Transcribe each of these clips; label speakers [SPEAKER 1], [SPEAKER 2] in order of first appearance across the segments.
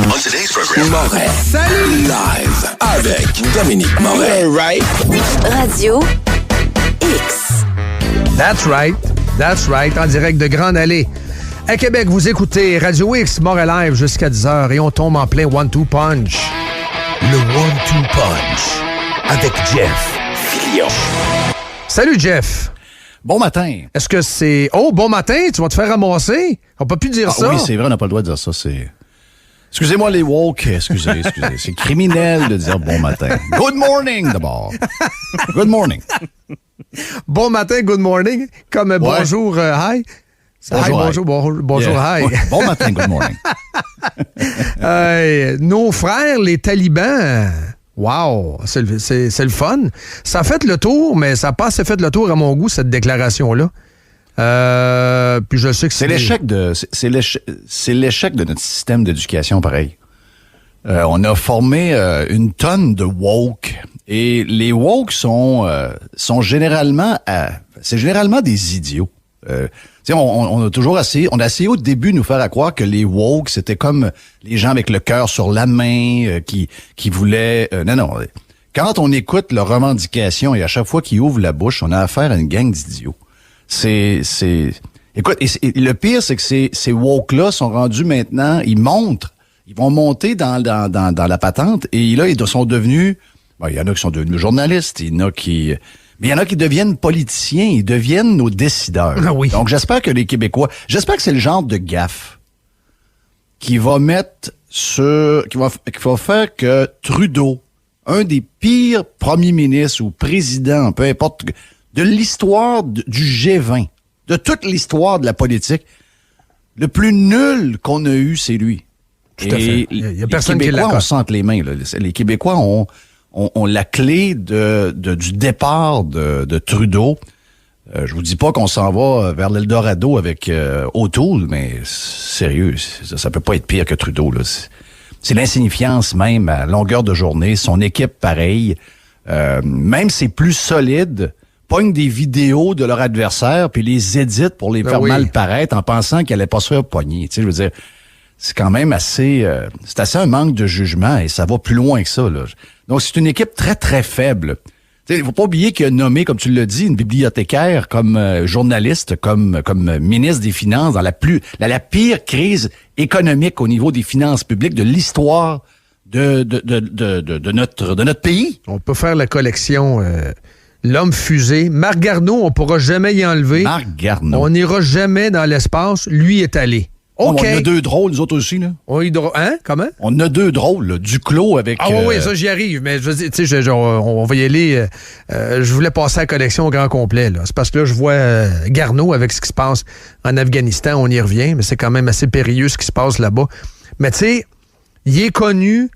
[SPEAKER 1] On today's program.
[SPEAKER 2] Moret. Salut! Live avec Dominique Moret.
[SPEAKER 3] All right.
[SPEAKER 4] Radio X.
[SPEAKER 5] That's right. That's right. En direct de Grande Allée. À Québec, vous écoutez Radio X, Moret Live jusqu'à 10h et on tombe en plein one-two punch.
[SPEAKER 2] Le one-two punch avec Jeff Fillion.
[SPEAKER 5] Salut, Jeff.
[SPEAKER 6] Bon matin.
[SPEAKER 5] Est-ce que c'est... Oh, bon matin, tu vas te faire ramasser? On peut plus dire ça.
[SPEAKER 6] Oui, c'est vrai, on n'a pas le droit de dire ça. Excusez-moi les woke, excusez. C'est criminel de dire bon matin. Good morning, d'abord. Good morning.
[SPEAKER 5] Bon matin, good morning. Comme bonjour, hi.
[SPEAKER 6] Bonjour,
[SPEAKER 5] bonjour,
[SPEAKER 6] yeah.
[SPEAKER 5] hi.
[SPEAKER 6] Bon matin, good morning.
[SPEAKER 5] Nos frères, les talibans... Wow, c'est le fun. Ça a fait le tour, mais ça n'a pas assez fait le tour à mon goût, cette déclaration-là. Puis je sais que
[SPEAKER 6] c'est l'échec de notre système d'éducation, pareil. On a formé une tonne de woke, et les woke sont généralement c'est généralement des idiots. On a toujours essayé au début de nous faire croire que les woke, c'était comme les gens avec le cœur sur la main qui voulaient... Non. Quand on écoute leurs revendications et à chaque fois qu'ils ouvrent la bouche, on a affaire à une gang d'idiots. Écoute, et le pire, c'est que ces woke-là sont rendus maintenant, ils vont monter dans la patente, et là, ils sont devenus... Il y en a qui sont devenus journalistes, mais il y en a qui deviennent politiciens, ils deviennent nos décideurs.
[SPEAKER 5] Ah oui.
[SPEAKER 6] Donc, j'espère que les Québécois... J'espère que c'est le genre de gaffe qui va faire que Trudeau, un des pires premiers ministres ou présidents, peu importe, de l'histoire du G20, de toute l'histoire de la politique, le plus nul qu'on a eu, c'est lui.
[SPEAKER 5] Tout à fait. Il y a personne
[SPEAKER 6] les
[SPEAKER 5] qui
[SPEAKER 6] Québécois,
[SPEAKER 5] l'accorde.
[SPEAKER 6] on sente les mains. Là. Les Québécois ont la clé du départ de Trudeau. Je vous dis pas qu'on s'en va vers l'Eldorado avec O'Toole, mais sérieux, ça peut pas être pire que Trudeau. Là. C'est l'insignifiance même à longueur de journée. Son équipe, pareil. Même c'est plus solide, pognent des vidéos de leur adversaire puis les éditent pour les faire mal paraître en pensant qu'elle allait pas se faire pogner. Tu sais, je veux dire, c'est quand même assez... c'est assez un manque de jugement et ça va plus loin que ça. Là. Donc, c'est une équipe très, très faible. Il ne faut pas oublier qu'il a nommé, comme tu l'as dit, une bibliothécaire comme journaliste, comme ministre des Finances dans la pire crise économique au niveau des finances publiques de l'histoire de notre pays.
[SPEAKER 5] On peut faire la collection l'homme fusée. Marc Garneau, on ne pourra jamais y enlever.
[SPEAKER 6] Marc Garneau.
[SPEAKER 5] On n'ira jamais dans l'espace. Lui est allé. OK.
[SPEAKER 6] On a deux drôles, nous autres aussi, là.
[SPEAKER 5] Hein? Comment?
[SPEAKER 6] On a deux drôles, là. Duclos avec...
[SPEAKER 5] Ah oui, ça, j'y arrive. Mais je veux dire, tu sais, on va y aller. Je voulais passer à la collection au grand complet, là. C'est parce que là, je vois Garneau avec ce qui se passe en Afghanistan. On y revient, mais c'est quand même assez périlleux ce qui se passe là-bas. Mais tu sais, il est connu,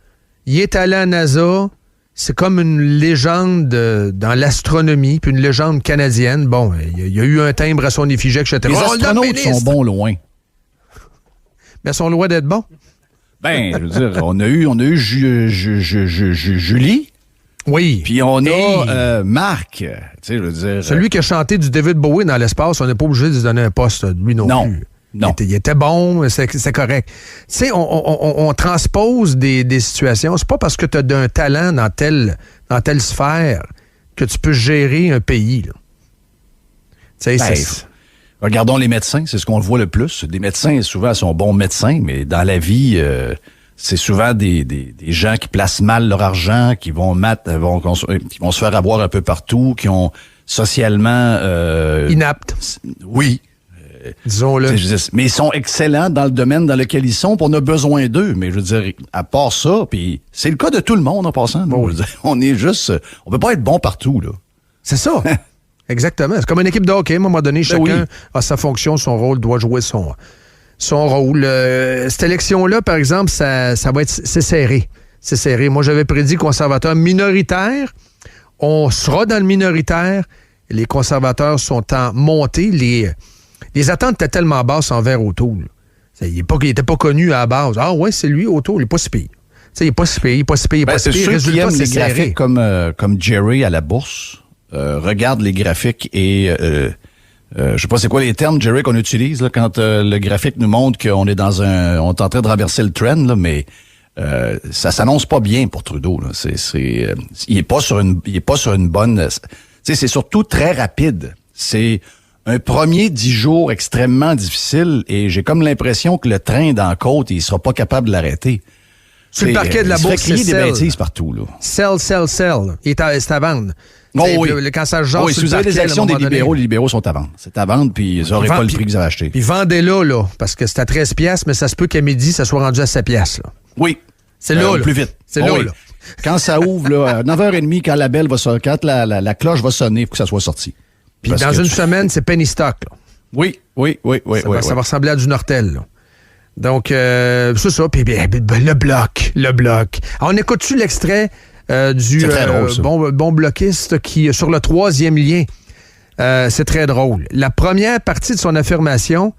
[SPEAKER 5] il est allé à NASA. C'est comme une légende dans l'astronomie, puis une légende canadienne. Bon, il y a eu un timbre à son effigie, etc.
[SPEAKER 6] Les astronautes sont bons loin.
[SPEAKER 5] Mais ils sont loin d'être bons.
[SPEAKER 6] Ben, je veux dire, on a eu Julie.
[SPEAKER 5] Oui.
[SPEAKER 6] Puis on a Marc. Tu sais, je veux dire...
[SPEAKER 5] Celui qui a chanté du David Bowie dans l'espace, on n'est pas obligé de lui donner un poste, lui non plus.
[SPEAKER 6] Non.
[SPEAKER 5] Il était bon, c'est correct. Tu sais, on transpose des situations. C'est pas parce que tu as un talent dans telle sphère que tu peux gérer un pays. Là. Tu sais,
[SPEAKER 6] regardons les médecins, c'est ce qu'on voit le plus. Des médecins, souvent, sont bons médecins, mais dans la vie, c'est souvent des gens qui placent mal leur argent, qui vont se faire avoir un peu partout, qui ont socialement...
[SPEAKER 5] inaptes.
[SPEAKER 6] Oui.
[SPEAKER 5] Disons-le.
[SPEAKER 6] Mais ils sont excellents dans le domaine dans lequel ils sont, puis on a besoin d'eux. Mais je veux dire, à part ça, puis c'est le cas de tout le monde en passant. Bon, je veux dire, on peut pas être bon partout, là.
[SPEAKER 5] C'est ça. Exactement. C'est comme une équipe de hockey. À un moment donné, chacun a sa fonction, son rôle, doit jouer son rôle. Cette élection-là, par exemple, c'est serré. C'est serré. Moi, j'avais prédit conservateur minoritaire. On sera dans le minoritaire. Les conservateurs sont en montée. Les attentes étaient tellement basses envers O'Toole. Il n'était pas connu à la base. Ah ouais, c'est lui, O'Toole, il n'est pas si pire. Il n'est pas si pire.
[SPEAKER 6] Ceux qui aiment les graphiques comme Jerry à la bourse, regarde les graphiques et je sais pas c'est quoi les termes, Jerry, qu'on utilise là, quand le graphique nous montre qu'on est on est en train de traverser le trend, là, mais ça s'annonce pas bien pour Trudeau. Là. Il est pas sur une bonne. C'est surtout très rapide. C'est un premier 10 jours extrêmement difficile et j'ai comme l'impression que le train dans la côte, il sera pas capable de l'arrêter.
[SPEAKER 5] Sur le parquet de la bourse, c'est
[SPEAKER 6] des bêtises partout. Là.
[SPEAKER 5] Sell. C'est à vendre.
[SPEAKER 6] Oh, oui.
[SPEAKER 5] Quand ça jase
[SPEAKER 6] si vous avez des actions des libéraux, les libéraux sont à vendre. C'est à vendre, puis ils n'auraient pas le prix que vous avez acheté.
[SPEAKER 5] Puis vendez-là, là, parce que c'est à 13 piastres, mais ça se peut qu'à midi, ça soit rendu à 7 piastres. Là.
[SPEAKER 6] Oui.
[SPEAKER 5] C'est là,
[SPEAKER 6] plus vite.
[SPEAKER 5] C'est là.
[SPEAKER 6] Quand ça ouvre, là, à 9h30, quand la belle va sonner, quand la cloche va sonner, pour que ça soit sorti.
[SPEAKER 5] Puis dans une semaine, c'est penny stock. Là.
[SPEAKER 6] Oui.
[SPEAKER 5] Ça va ressembler à du Nortel. Là. Donc, c'est ça. Puis le bloc. Alors, on écoute-tu l'extrait du bon bloquiste qui, sur le troisième lien, c'est très drôle. La première partie de son affirmation,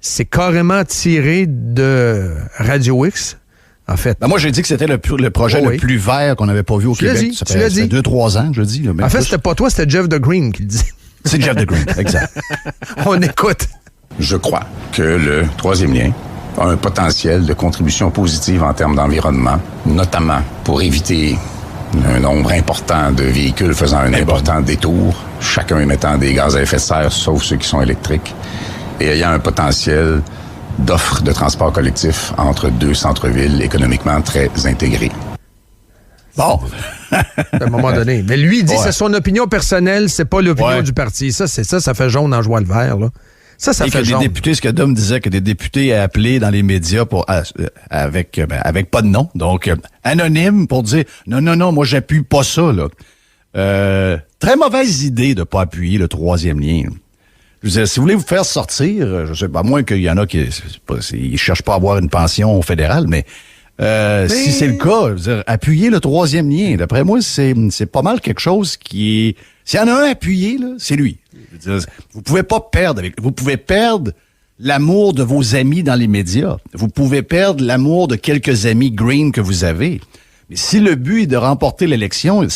[SPEAKER 5] c'est carrément tiré de Radio X. En fait.
[SPEAKER 6] Moi, j'ai dit que c'était le projet le plus vert qu'on n'avait pas vu au Québec. Ça fait 2-3 ans, je le dis. Là,
[SPEAKER 5] en fait, c'était pas toi, c'était Jeff DeGreen qui le dit.
[SPEAKER 6] C'est Jeff DeGreen, exact.
[SPEAKER 5] On écoute.
[SPEAKER 1] Je crois que le troisième lien a un potentiel de contribution positive en termes d'environnement, notamment pour éviter un nombre important de véhicules faisant un important détour, chacun émettant des gaz à effet de serre, sauf ceux qui sont électriques, et ayant un potentiel d'offres de transport collectif entre deux centres-villes économiquement très intégrés.
[SPEAKER 5] Bon, à un moment donné. Mais lui, il dit que c'est son opinion personnelle, c'est pas l'opinion du parti. Ça fait jaune en joie le vert, là. Ça fait jaune.
[SPEAKER 6] Des députés, ce que Dom disait, que des députés appelés dans les médias avec pas de nom, donc anonyme pour dire non, moi j'appuie pas ça, là. Très mauvaise idée de pas appuyer le troisième lien. Je veux dire, si vous voulez vous faire sortir, je sais pas, à moins qu'il y en a qui ils cherchent pas à avoir une pension fédérale, mais si c'est le cas, je veux dire, appuyer le troisième lien, d'après moi, c'est pas mal quelque chose qui est... S'il y en a un appuyé, là, c'est lui. Je veux dire, vous pouvez pas perdre vous pouvez perdre l'amour de vos amis dans les médias. Vous pouvez perdre l'amour de quelques amis green que vous avez. Mais si le but est de remporter l'élection,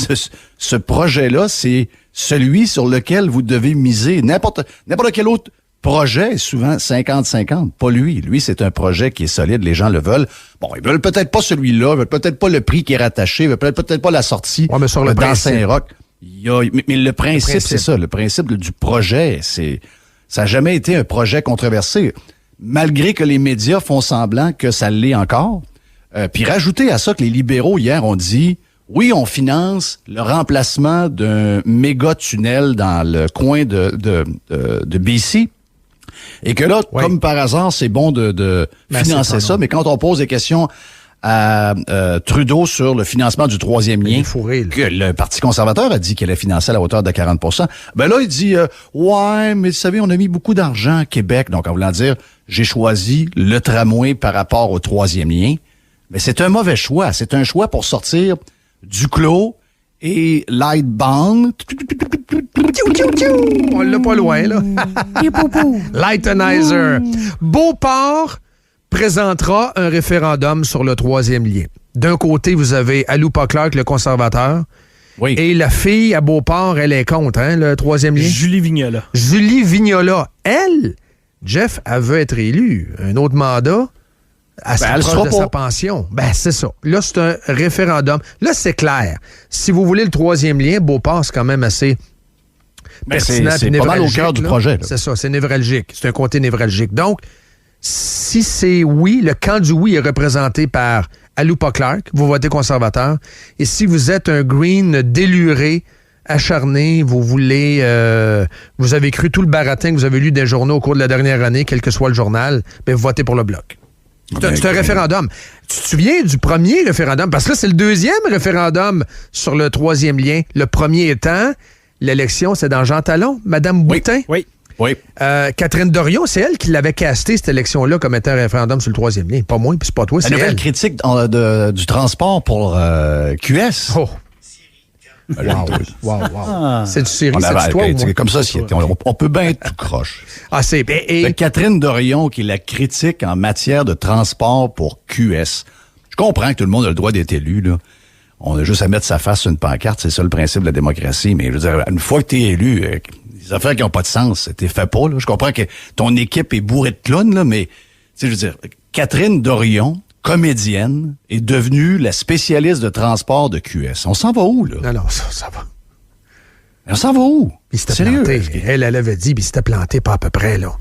[SPEAKER 6] ce projet-là, c'est celui sur lequel vous devez miser. N'importe quel autre projet est souvent 50-50. Pas lui. Lui, c'est un projet qui est solide. Les gens le veulent. Bon, ils veulent peut-être pas celui-là, ils veulent peut-être pas le prix qui est rattaché, ils veulent peut-être pas la sortie dans Saint-Roch. Mais le principe, c'est ça. Le principe du projet, ça n'a jamais été un projet controversé. Malgré que les médias font semblant que ça l'est encore. Puis rajouter à ça que les libéraux, hier, ont dit, oui, on finance le remplacement d'un méga tunnel dans le coin de BC. Et que là, comme par hasard, c'est bon de financer ça. Mais quand on pose des questions à Trudeau sur le financement du troisième lien, que le Parti conservateur a dit qu'il allait financer à la hauteur de 40%, ben là, il dit, ouais, mais vous savez, on a mis beaucoup d'argent à Québec. Donc, en voulant dire, j'ai choisi le tramway par rapport au troisième lien. Mais c'est un mauvais choix. C'est un choix pour sortir Duclos et Lightbound.
[SPEAKER 5] On l'a pas loin, là. Lightonizer. Beauport présentera un référendum sur le troisième lien. D'un côté, vous avez Aloupa Clark, le conservateur. Oui. Et la fille à Beauport, elle est contre, hein, le troisième lien.
[SPEAKER 3] Julie Vignola.
[SPEAKER 5] Julie Vignola. Elle, Jeff, elle veut être élue. Un autre mandat. À sa pension. Ben, c'est ça. Là, c'est un référendum. Là, c'est clair. Si vous voulez le troisième lien, Beauport, c'est quand même assez pertinent.
[SPEAKER 6] C'est pas mal au cœur du projet. Là.
[SPEAKER 5] C'est ça, c'est névralgique. C'est un comté névralgique. Donc, si c'est oui, le camp du oui est représenté par Aloupa Clark, vous votez conservateur. Et si vous êtes un green déluré, acharné, vous voulez... vous avez cru tout le baratin que vous avez lu des journaux au cours de la dernière année, quel que soit le journal, ben, vous votez pour le Bloc. C'est un référendum. Tu te souviens du premier référendum? Parce que là, c'est le deuxième référendum sur le troisième lien. Le premier étant, l'élection, c'est dans Jean Talon, Mme Boutin.
[SPEAKER 3] Oui.
[SPEAKER 5] Catherine Dorion, c'est elle qui l'avait casté, cette életion-là, comme étant un référendum sur le troisième lien. Pas moi, puis c'est pas toi, c'est elle.
[SPEAKER 6] La nouvelle critique du transport pour QS.
[SPEAKER 5] Oh! Wow. C'est du série, c'est du toi ou moi?
[SPEAKER 6] Comme ça, on peut bien être tout croche.
[SPEAKER 5] Ah, c'est...
[SPEAKER 6] Catherine Dorion, qui est la critique en matière de transport pour QS. Je comprends que tout le monde a le droit d'être élu, là. On a juste à mettre sa face sur une pancarte, c'est ça le principe de la démocratie. Mais je veux dire, une fois que t'es élu, les affaires qui n'ont pas de sens, t'es fait pas, là. Je comprends que ton équipe est bourrée de clowns, là, mais, tu sais, je veux dire, Catherine Dorion comédienne, est devenue la spécialiste de transport de QS. On s'en va où, là?
[SPEAKER 5] Non, ça va.
[SPEAKER 6] On s'en va où?
[SPEAKER 5] Il s'était
[SPEAKER 6] Sérieux?
[SPEAKER 5] planté. Elle avait dit, puis il s'était planté pas à peu près, là.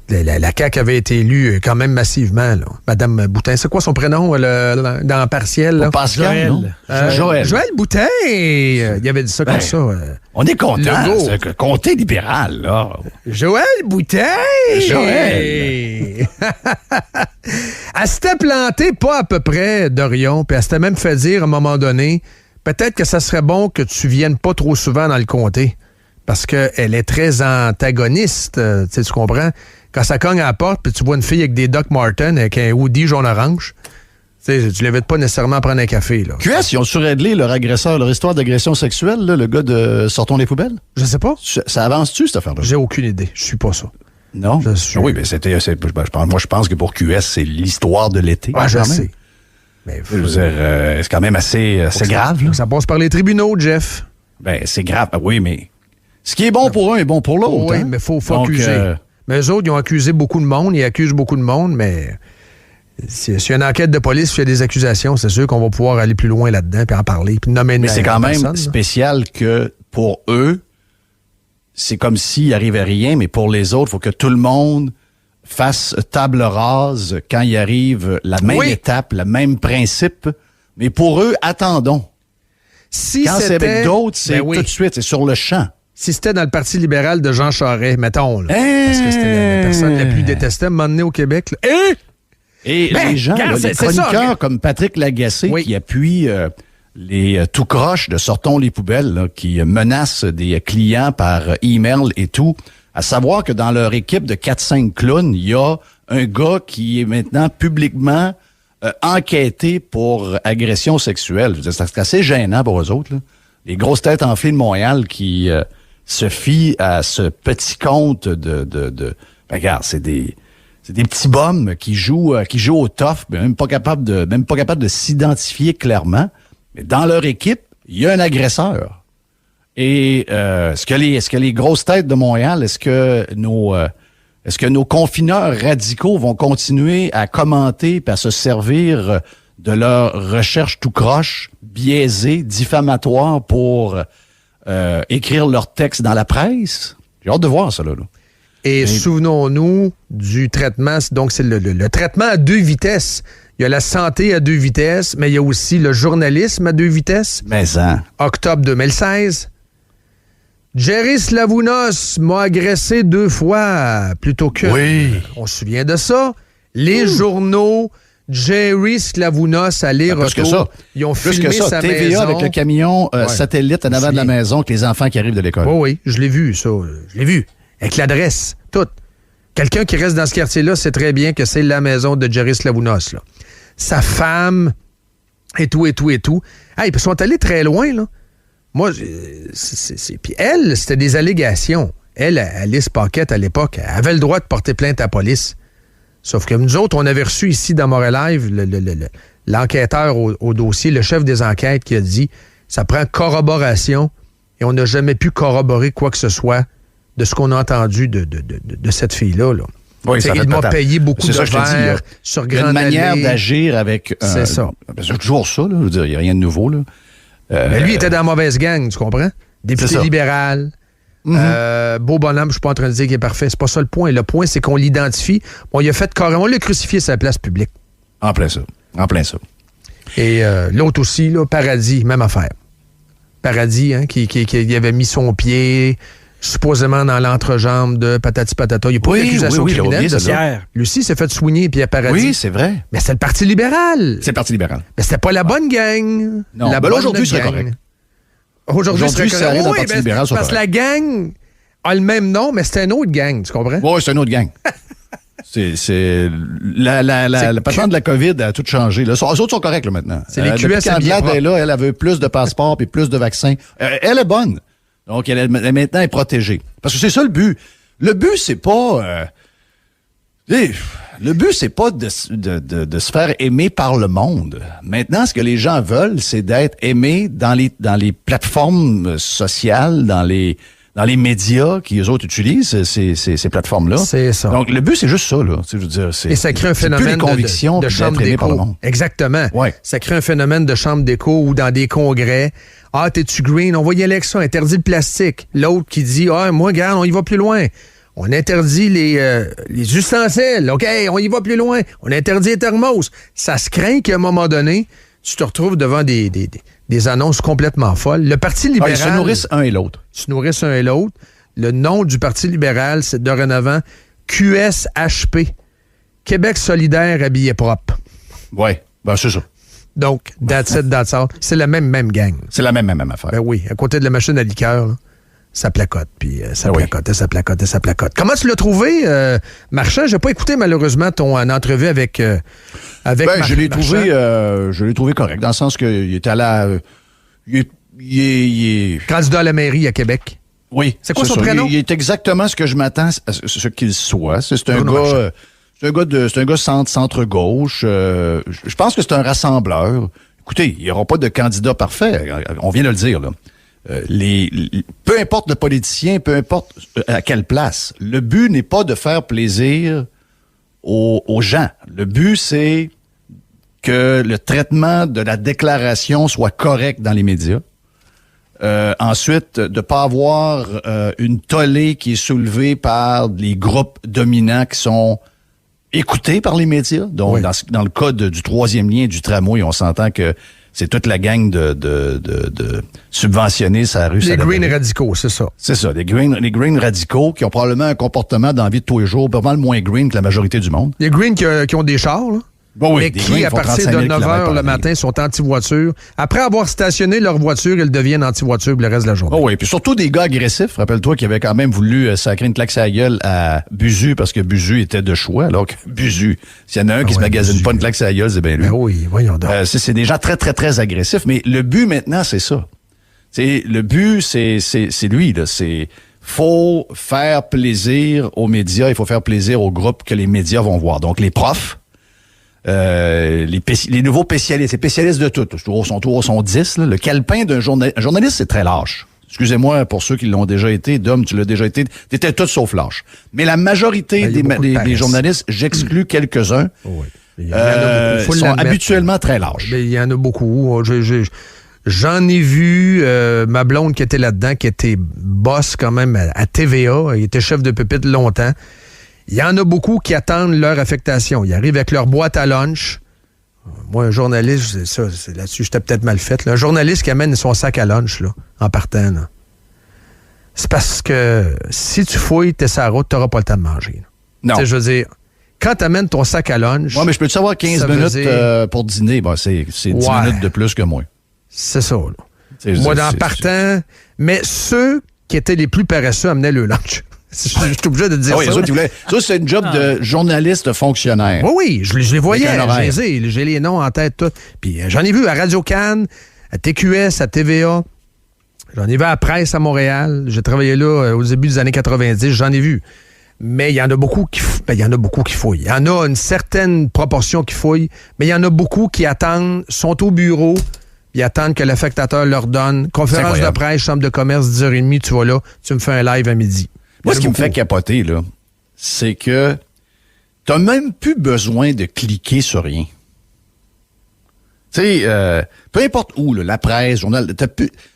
[SPEAKER 5] La CAQ avait été élue quand même massivement, là. Madame Boutin, c'est quoi son prénom dans Partiel? Là?
[SPEAKER 6] Pascal, non? Joël.
[SPEAKER 5] Joël Boutin! Il avait dit ça comme ça.
[SPEAKER 6] On est content.
[SPEAKER 5] Legault.
[SPEAKER 6] C'est un comté libéral, là.
[SPEAKER 5] Joël Boutin!
[SPEAKER 6] Joël!
[SPEAKER 5] Elle s'était plantée pas à peu près, Dorion, puis elle s'était même fait dire à un moment donné, peut-être que ça serait bon que tu viennes pas trop souvent dans le comté. Parce qu'elle est très antagoniste, tu comprends? Quand ça cogne à la porte, puis tu vois une fille avec des Doc Martens, avec un hoodie jaune-orange, tu l'évites pas nécessairement à prendre un café. Là.
[SPEAKER 6] QS, ils ont surréglé leur agresseur, leur histoire d'agression sexuelle, là, le gars de Sortons les poubelles?
[SPEAKER 5] Je sais pas.
[SPEAKER 6] Ça avance-tu, cette affaire-là?
[SPEAKER 5] J'ai aucune idée. Je suis pas ça.
[SPEAKER 6] Non? Oui, mais moi, je pense que pour QS, c'est l'histoire de l'été.
[SPEAKER 5] Ah, je
[SPEAKER 6] quand même.
[SPEAKER 5] sais. Mais
[SPEAKER 6] Je veux dire, c'est quand même assez grave. Là.
[SPEAKER 5] Ça passe par les tribunaux, Jeff.
[SPEAKER 6] Ben, c'est grave. Oui, mais ce qui est bon pour un est bon pour l'autre.
[SPEAKER 5] Oui,
[SPEAKER 6] hein?
[SPEAKER 5] mais faut
[SPEAKER 6] Donc,
[SPEAKER 5] accuser. Mais eux autres, ils ont accusé beaucoup de monde, ils accusent beaucoup de monde, mais s'il y a une enquête de police, s'il y a des accusations, c'est sûr qu'on va pouvoir aller plus loin là-dedans, puis en parler, puis nommer une
[SPEAKER 6] mais c'est quand même
[SPEAKER 5] personne,
[SPEAKER 6] spécial que pour eux, c'est comme s'il n'y arrivait rien, mais pour les autres, il faut que tout le monde fasse table rase quand il arrive la même étape, le même principe. Mais pour eux, attendons.
[SPEAKER 5] Si
[SPEAKER 6] quand c'est avec d'autres, c'est tout de suite, c'est sur le champ.
[SPEAKER 5] Si c'était dans le Parti libéral de Jean Charest, mettons, là, parce que c'était la personne la plus détestée à un moment donné au Québec. Là.
[SPEAKER 6] Et les gens, là, les chroniqueurs comme Patrick Lagacé qui appuient les tout croches de Sortons les poubelles, là, qui menacent des clients par email et tout, à savoir que dans leur équipe de 4-5 clowns, il y a un gars qui est maintenant publiquement enquêté pour agression sexuelle. Je veux dire, c'est assez gênant pour eux autres. Là. Les grosses têtes enflées de Montréal qui se fient à ce petit compte de ben, regarde, c'est des petits bums qui jouent au tough, mais même pas capable de s'identifier clairement. Mais dans leur équipe, il y a un agresseur. Et est-ce que les grosses têtes de Montréal, est-ce que nos confineurs radicaux vont continuer à commenter et à se servir de leur recherche tout croche, biaisée, diffamatoire pour écrire leurs textes dans la presse? J'ai hâte de voir ça, là.
[SPEAKER 5] Et souvenons-nous du traitement. Donc, c'est le traitement à 2 vitesses. Il y a la santé à 2 vitesses, mais il y a aussi le journalisme à 2 vitesses.
[SPEAKER 6] Mais ça.
[SPEAKER 5] Octobre 2016. Jerry Slavounos m'a agressé 2 fois plutôt que...
[SPEAKER 6] Oui.
[SPEAKER 5] On se souvient de ça. Les journaux, Jerry Slavounos, aller-retour.
[SPEAKER 6] Ils
[SPEAKER 5] ont filmé sa
[SPEAKER 6] TVA
[SPEAKER 5] maison.
[SPEAKER 6] avec le camion satellite en avant de la maison avec les enfants qui arrivent de l'école.
[SPEAKER 5] Oui, je l'ai vu, ça. Je l'ai vu. Avec l'adresse, tout. Quelqu'un qui reste dans ce quartier-là sait très bien que c'est la maison de Jerry Slavounos, là. Sa femme, et tout. Hey, puis ils sont allés très loin, là. Moi, puis elle, c'était des allégations. Elle, Alice Paquette, à l'époque, elle avait le droit de porter plainte à la police. Sauf que nous autres, on avait reçu ici, dans Montréal Live, l'enquêteur au dossier, le chef des enquêtes, qui a dit « ça prend corroboration » et on n'a jamais pu corroborer quoi que ce soit de ce qu'on a entendu de cette fille-là. Là.
[SPEAKER 6] Oui, ça
[SPEAKER 5] il m'a payé beaucoup de verres sur Grande Allée.
[SPEAKER 6] Il y a une manière d'agir avec...
[SPEAKER 5] c'est ça.
[SPEAKER 6] C'est toujours ça, là. Je veux dire, il n'y a rien de nouveau, là.
[SPEAKER 5] Mais lui, il était dans la mauvaise gang, tu comprends? Député libéral. Beau bonhomme, je suis pas en train de dire qu'il est parfait. C'est pas ça le point. Le point, c'est qu'on l'identifie. Bon, il a fait carrément, on l'a crucifié sur la place publique.
[SPEAKER 6] En plein ça.
[SPEAKER 5] Et l'autre aussi, là, Paradis, même affaire. Paradis, hein, qui avait mis son pied supposément dans l'entrejambe de patati patata. Il n'y a pas d'accusation criminelle de ça. Lucie s'est fait soigner, Pierre Paradis.
[SPEAKER 6] Oui, c'est vrai.
[SPEAKER 5] Mais c'est le Parti libéral.
[SPEAKER 6] C'est le Parti libéral.
[SPEAKER 5] Mais c'était pas la bonne gang.
[SPEAKER 6] Non,
[SPEAKER 5] la
[SPEAKER 6] bonne aujourd'hui,
[SPEAKER 5] gang.
[SPEAKER 6] serait correct.
[SPEAKER 5] Aujourd'hui, serait correct.
[SPEAKER 6] Ça arrive dans le Parti libéral,
[SPEAKER 5] parce que la gang a le même nom, mais c'est une autre gang, tu comprends?
[SPEAKER 6] Oui, c'est une autre gang. La patente de la COVID a tout changé. Là. Les autres sont corrects là, maintenant.
[SPEAKER 5] C'est les QS
[SPEAKER 6] depuis qu'Andelade est là, elle veut plus de passeports et plus de vaccins. Elle est bonne. Donc, elle maintenant est protégée. Parce que c'est ça le but. Le but, c'est pas... le but, c'est pas de se faire aimer par le monde. Maintenant, ce que les gens veulent, c'est d'être aimés dans les plateformes sociales, dans les dans les médias qui, eux autres, utilisent ces plateformes-là.
[SPEAKER 5] C'est ça.
[SPEAKER 6] Donc, le but, c'est juste ça, là. Je veux dire,
[SPEAKER 5] et ça crée un phénomène de chambre d'écho. Exactement.
[SPEAKER 6] Ouais.
[SPEAKER 5] Ça crée un phénomène de chambre d'écho ou dans des congrès. Ah, t'es-tu green? On va y aller avec ça. Interdit le plastique. L'autre qui dit, ah, moi, regarde, on y va plus loin. On interdit les ustensiles. OK, on y va plus loin. On interdit les thermos. Ça se craint qu'à un moment donné, tu te retrouves devant des annonces complètement folles. Le Parti libéral...
[SPEAKER 6] Ils se nourrissent un et l'autre.
[SPEAKER 5] Le nom du Parti libéral, c'est dorénavant QSHP. Québec solidaire habillé propre.
[SPEAKER 6] Oui, ben c'est ça.
[SPEAKER 5] Donc, that's it, that's all. C'est la même gang.
[SPEAKER 6] C'est la même affaire.
[SPEAKER 5] Ben oui, à côté de la machine à liqueur, là, ça placote, puis ça placote. Comment tu l'as trouvé, Marchand? J'ai pas écouté malheureusement ton entrevue avec
[SPEAKER 6] je l'ai trouvé correct, dans le sens qu'il était à la... Il est...
[SPEAKER 5] Candidat à la mairie à Québec.
[SPEAKER 6] Oui.
[SPEAKER 5] C'est quoi son prénom?
[SPEAKER 6] Il est exactement ce que je m'attends à ce qu'il soit. C'est un gars centre-gauche. Je pense que c'est un rassembleur. Écoutez, il n'y aura pas de candidat parfait. On vient de le dire, là. Peu importe le politicien, peu importe à quelle place, le but n'est pas de faire plaisir aux gens. Le but, c'est que le traitement de la déclaration soit correct dans les médias. Ensuite, de ne pas avoir une tollée qui est soulevée par les groupes dominants qui sont écoutés par les médias. Donc, oui. Dans le cas du troisième lien du tramway, on s'entend que c'est toute la gang de subventionnés sur la rue.
[SPEAKER 5] Les green radicaux, c'est ça.
[SPEAKER 6] C'est ça, les green radicaux qui ont probablement un comportement dans la vie de tous les jours pas mal moins green que la majorité du monde.
[SPEAKER 5] Les green qui ont des chars, là.
[SPEAKER 6] Bon, oui,
[SPEAKER 5] mais qui, à partir de 9 h le matin, sont anti-voiture. Après avoir stationné leur voiture, ils deviennent anti-voiture pour le reste de la journée.
[SPEAKER 6] Oh oui, puis surtout des gars agressifs. Rappelle-toi qu'ils avaient quand même voulu sacrer une claque sur la gueule à Buzu parce que Buzu était de choix. Alors que Buzu, s'il y en a un qui se magasine Buzu. Pas une claque sur la gueule, c'est bien lui.
[SPEAKER 5] Ben oui, voyons donc.
[SPEAKER 6] C'est des gens très, très, très agressifs. Mais le but maintenant, c'est ça. Le but, c'est lui, là. Faut faire plaisir aux médias, il faut faire plaisir aux groupes que les médias vont voir. Donc, les profs, les nouveaux spécialistes, les spécialistes de tout, sont 10. Là. Le calepin d'un journaliste, c'est très lâche. Excusez-moi pour ceux qui l'ont déjà été. Dom, tu l'as déjà été. T'étais tout sauf lâche. Mais la majorité des journalistes, j'exclus quelques-uns, sont habituellement très lâches.
[SPEAKER 5] Il y en a beaucoup. J'en ai vu ma blonde qui était là-dedans, qui était boss quand même à TVA. Il était chef de pupitre longtemps. Il y en a beaucoup qui attendent leur affectation. Ils arrivent avec leur boîte à lunch. Moi, un journaliste, c'est là-dessus, j'étais peut-être mal fait. Là. Un journaliste qui amène son sac à lunch là, en partant. Là. C'est parce que si tu fouilles, t'es sur la route, t'auras pas le temps de manger. Là.
[SPEAKER 6] Non.
[SPEAKER 5] T'sais, je veux dire, quand t'amènes ton sac à lunch...
[SPEAKER 6] Oui, mais je peux te savoir 15 minutes pour dîner. Ben, c'est 10 minutes de plus que moi.
[SPEAKER 5] C'est ça. Là. Moi, dans partant... Mais ceux qui étaient les plus paresseux amenaient le lunch. Je suis obligé de dire ça.
[SPEAKER 6] Ça, c'est une job de journaliste fonctionnaire.
[SPEAKER 5] Oui, je les voyais. J'ai les noms en tête, tout. Puis j'en ai vu à Radio-Can, à TQS, à TVA. J'en ai vu à la Presse à Montréal. J'ai travaillé là au début des années 90. J'en ai vu. Mais il y en a beaucoup qui fouillent. Il y en a une certaine proportion qui fouillent, mais il y en a beaucoup qui attendent, sont au bureau, ils attendent que l'affectateur leur donne. Conférence de presse, chambre de commerce, 10h30, tu vas là, tu me fais un live à midi.
[SPEAKER 6] Moi, ce qui me fait capoter, là, c'est que t'as même plus besoin de cliquer sur rien. Tu sais, peu importe où, là, la presse, journal,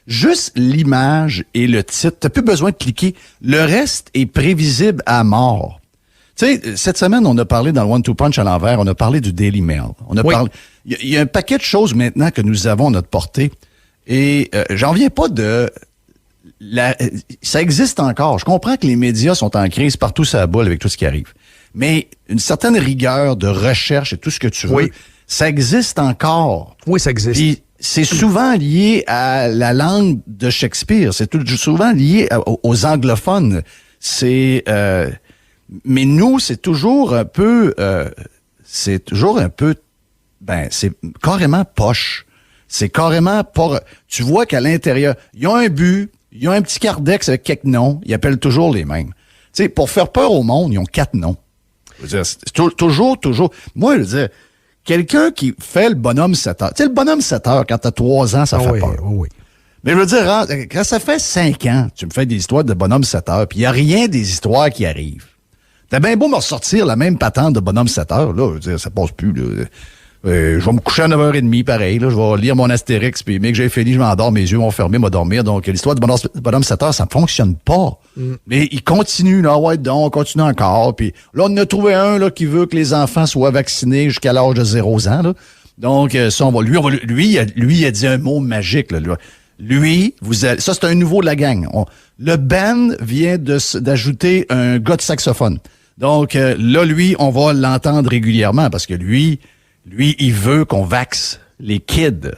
[SPEAKER 6] juste l'image et le titre, t'as plus besoin de cliquer. Le reste est prévisible à mort. Tu sais, cette semaine, on a parlé dans le One-Two Punch à l'envers, on a parlé du Daily Mail. Il y a un paquet de choses maintenant que nous avons à notre portée. Et j'en viens pas de... ça existe encore. Je comprends que les médias sont en crise partout sur la boule avec tout ce qui arrive. Mais une certaine rigueur de recherche et tout ce que tu veux, ça existe encore.
[SPEAKER 5] Oui, ça existe.
[SPEAKER 6] Puis c'est souvent lié à la langue de Shakespeare. C'est souvent lié aux anglophones. Mais nous, c'est toujours un peu... c'est carrément poche. C'est carrément pas... Tu vois qu'à l'intérieur, ils ont un but, ils ont un petit cardex avec quelques noms, ils appellent toujours les mêmes. Tu sais, pour faire peur au monde, ils ont 4 noms. Je veux dire, c'est toujours... Moi, je veux dire, quelqu'un qui fait le bonhomme 7 heures... Tu sais, le bonhomme 7 heures, quand t'as 3 ans, ça fait peur.
[SPEAKER 5] Oui.
[SPEAKER 6] Mais je veux dire, quand ça fait 5 ans, tu me fais des histoires de bonhomme 7 heures, puis il n'y a rien des histoires qui arrivent. T'as bien beau me ressortir la même patente de bonhomme 7 heures, là, je veux dire, ça passe plus, là. Je vais me coucher à 9h30, pareil, là, je vais lire mon Astérix, puis mais que j'ai fini, je m'endors, mes yeux vont fermer, m'endormir. Donc, l'histoire de bonhomme 7 heures, ça ne fonctionne pas. Mais il continue, là, ouais, donc, on continue encore, puis là, on en a trouvé un, là, qui veut que les enfants soient vaccinés jusqu'à l'âge de 0 ans, là. Donc, ça, lui, il a dit un mot magique, là. Lui, ça, c'est un nouveau de la gang. Le band vient d'ajouter un gars de saxophone. Donc, là, lui, on va l'entendre régulièrement parce que lui, il veut qu'on vaxe les kids.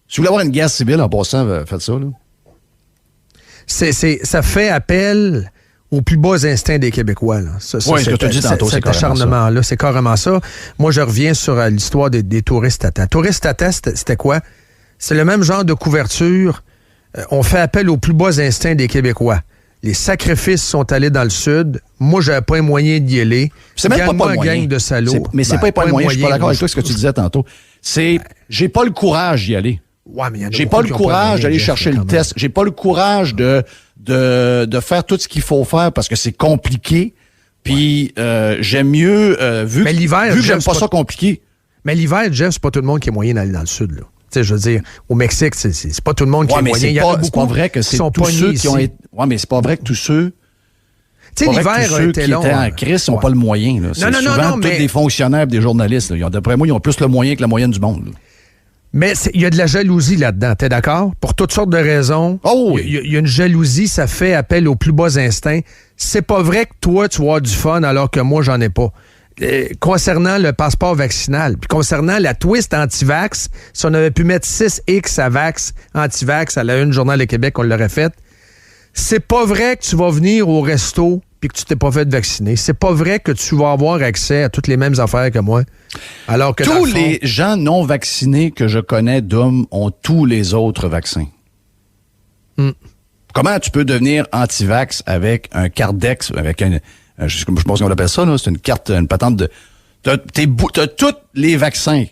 [SPEAKER 6] Si vous voulez avoir une guerre civile, en passant, faites ça, là.
[SPEAKER 5] Ça fait appel aux plus bas instincts des Québécois. Là.
[SPEAKER 6] Oui, ce que tu dis tantôt, c'est
[SPEAKER 5] cet acharnement-là, c'est carrément ça. Moi, je reviens sur l'histoire des touristes à temps. Touristes à temps, c'était quoi? C'est le même genre de couverture. On fait appel aux plus bas instincts des Québécois. Les sacrifices sont allés dans le sud. Moi, j'avais pas un moyen d'y aller.
[SPEAKER 6] C'est même pas le moyen.
[SPEAKER 5] Gang de salauds.
[SPEAKER 6] Mais c'est pas un moyen. Je suis pas d'accord avec toi ce que tu disais tantôt. J'ai pas le courage d'y aller.
[SPEAKER 5] Ouais, mais
[SPEAKER 6] j'ai pas le courage d'aller chercher le test. J'ai pas le courage de faire tout ce qu'il faut faire parce que c'est compliqué. Puis j'aime mieux vu que j'aime pas ça compliqué.
[SPEAKER 5] Mais l'hiver, Jeff, c'est pas tout le monde qui est moyen d'aller dans le sud, là. Tu sais, je veux dire, au Mexique, c'est pas tout le monde qui est moyen.
[SPEAKER 6] C'est pas vrai que c'est tous ceux qui ont été. Ouais, mais c'est pas vrai que tous ceux.
[SPEAKER 5] Tu sais, l'hiver
[SPEAKER 6] était long. Ceux qui étaient en crise n'ont pas le moyen. Là. C'est souvent tous des fonctionnaires, des journalistes. D'après moi, ils ont plus le moyen que la moyenne du monde. Là.
[SPEAKER 5] Mais il y a de la jalousie là-dedans, t'es d'accord? Pour toutes sortes de raisons.
[SPEAKER 6] Oh oui.
[SPEAKER 5] Il y a une jalousie, ça fait appel aux plus bas instincts. C'est pas vrai que toi, tu vas avoir du fun alors que moi, j'en ai pas. Concernant le passeport vaccinal, puis concernant la twist anti-vax, si on avait pu mettre 6X à vax, anti-vax, à la une Journal de Québec, on l'aurait fait. C'est pas vrai que tu vas venir au resto puis que tu t'es pas fait vacciner. C'est pas vrai que tu vas avoir accès à toutes les mêmes affaires que moi. Alors que
[SPEAKER 6] tous les gens non vaccinés que je connais, d'hommes, ont tous les autres vaccins. Comment tu peux devenir anti-vax avec un Cardex, avec je pense qu'on appelle ça, là, c'est une carte, une patente de... T'as tous les vaccins.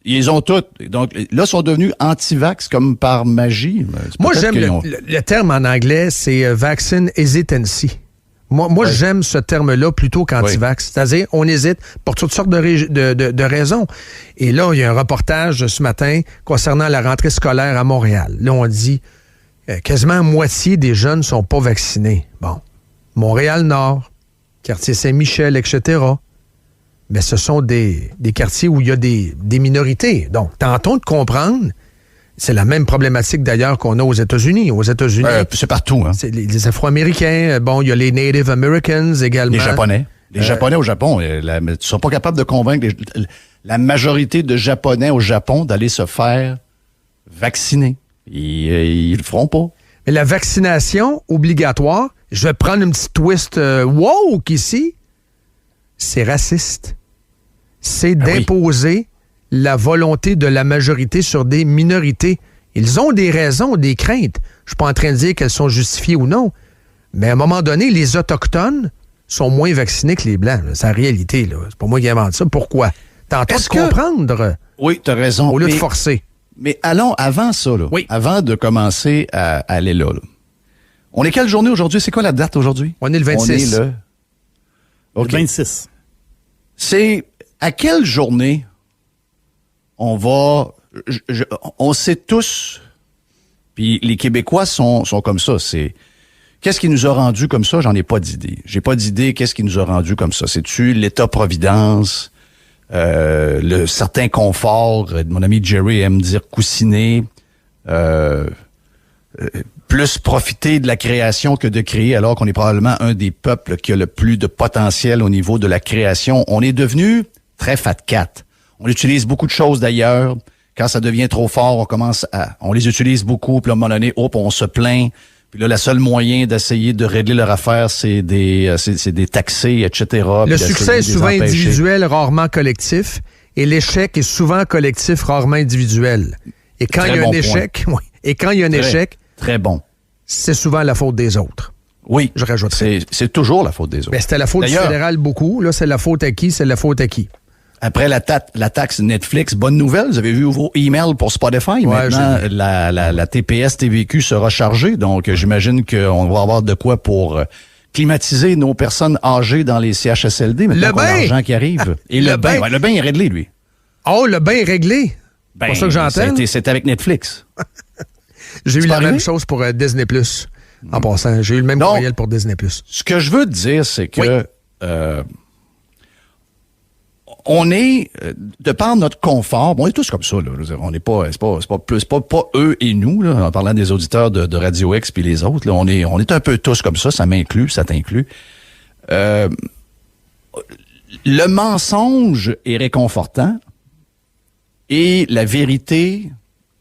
[SPEAKER 6] Ils ont tous. Donc, là, ils sont devenus anti-vax comme par magie.
[SPEAKER 5] Moi, j'aime le terme en anglais, c'est vaccine hesitancy. Moi j'aime ce terme-là plutôt qu'anti-vax. Oui. C'est-à-dire, on hésite pour toutes sortes de raisons. Et là, il y a un reportage ce matin concernant la rentrée scolaire à Montréal. Là, on dit quasiment moitié des jeunes ne sont pas vaccinés. Bon. Montréal-Nord, quartier Saint-Michel, etc. Mais ce sont des quartiers où il y a des minorités. Donc, tentons de comprendre. C'est la même problématique, d'ailleurs, qu'on a aux États-Unis. Aux États-Unis,
[SPEAKER 6] c'est partout. Hein?
[SPEAKER 5] C'est les Afro-Américains. Bon, il y a les Native Americans également.
[SPEAKER 6] Les Japonais. Les Japonais au Japon. Tu ne seras pas capable de convaincre la majorité de Japonais au Japon d'aller se faire vacciner. Ils le feront pas.
[SPEAKER 5] Mais la vaccination obligatoire, je vais prendre une petite twist woke ici, c'est raciste. C'est d'imposer la volonté de la majorité sur des minorités. Ils ont des raisons, des craintes. Je suis pas en train de dire qu'elles sont justifiées ou non, mais à un moment donné, les Autochtones sont moins vaccinés que les Blancs. C'est la réalité, là. C'est pas moi qui invente ça. Pourquoi? Tentons de comprendre.
[SPEAKER 6] Oui, tu as raison.
[SPEAKER 5] Au lieu de forcer.
[SPEAKER 6] Mais allons avant ça, là.
[SPEAKER 5] Oui.
[SPEAKER 6] Avant de commencer à aller là. On est quelle journée aujourd'hui? C'est quoi la date aujourd'hui?
[SPEAKER 5] On est le 26.
[SPEAKER 6] On est
[SPEAKER 3] le 26.
[SPEAKER 6] C'est à quelle journée on va... on sait tous, puis les Québécois sont comme ça, c'est... Qu'est-ce qui nous a rendu comme ça? J'en ai pas d'idée. J'ai pas d'idée qu'est-ce qui nous a rendu comme ça. C'est-tu l'État-providence, le certain confort, mon ami Jerry aime dire coussiner, plus profiter de la création que de créer, alors qu'on est probablement un des peuples qui a le plus de potentiel au niveau de la création. On est devenu très fat cat. On utilise beaucoup de choses d'ailleurs. Quand ça devient trop fort, on les utilise beaucoup, puis à un moment donné, on se plaint. Puis là, le seul moyen d'essayer de régler leur affaire, c'est des taxés, etc.
[SPEAKER 5] Le succès est souvent individuel, rarement collectif. Et l'échec est souvent collectif, rarement individuel. Et quand il y a un échec,
[SPEAKER 6] très bon.
[SPEAKER 5] C'est souvent la faute des autres.
[SPEAKER 6] Oui.
[SPEAKER 5] Je rajouterais.
[SPEAKER 6] C'est toujours la faute des autres.
[SPEAKER 5] Mais c'était la faute du fédéral beaucoup. Là, c'est la faute à qui? C'est la faute à qui?
[SPEAKER 6] Après la taxe Netflix, bonne nouvelle, vous avez vu vos emails pour Spotify.
[SPEAKER 5] Ouais,
[SPEAKER 6] maintenant, la TPS TVQ sera chargée, donc j'imagine qu'on va avoir de quoi pour climatiser nos personnes âgées dans les CHSLD. Maintenant qu'on a l'argent qui arrive. Et le bain est réglé, lui.
[SPEAKER 5] Oh, le bain est réglé? C'est pas ça que j'entends?
[SPEAKER 6] C'est avec Netflix.
[SPEAKER 5] J'ai eu la
[SPEAKER 6] arrivé?
[SPEAKER 5] même chose pour Disney+. En passant, j'ai eu le même courriel pour Disney+.
[SPEAKER 6] Ce que je veux te dire, c'est que on est, de par notre confort, on est tous comme ça, là. Je veux dire, on n'est pas, c'est pas eux et nous, là, en parlant des auditeurs de Radio X puis les autres, là, on est un peu tous comme ça m'inclut, ça t'inclut. Le mensonge est réconfortant et la vérité,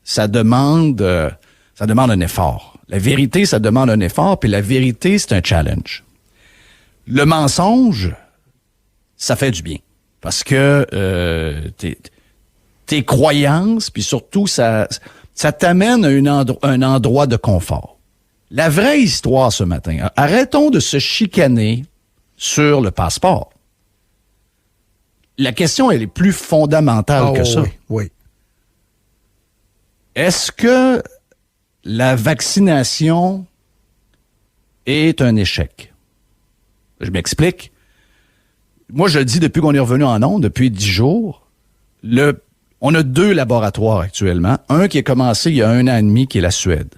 [SPEAKER 6] ça demande un effort. La vérité, ça demande un effort, puis la vérité, c'est un challenge. Le mensonge, ça fait du bien. Parce que tes croyances, puis surtout, ça t'amène à un endroit de confort. La vraie histoire ce matin, arrêtons de se chicaner sur le passeport. La question, elle est plus fondamentale que ça.
[SPEAKER 5] Oui.
[SPEAKER 6] Est-ce que la vaccination est un échec? Je m'explique. Moi, je le dis depuis qu'on est revenu en ondes, depuis 10 jours. On a 2 laboratoires actuellement. Un qui a commencé il y a 1 an et demi, qui est la Suède.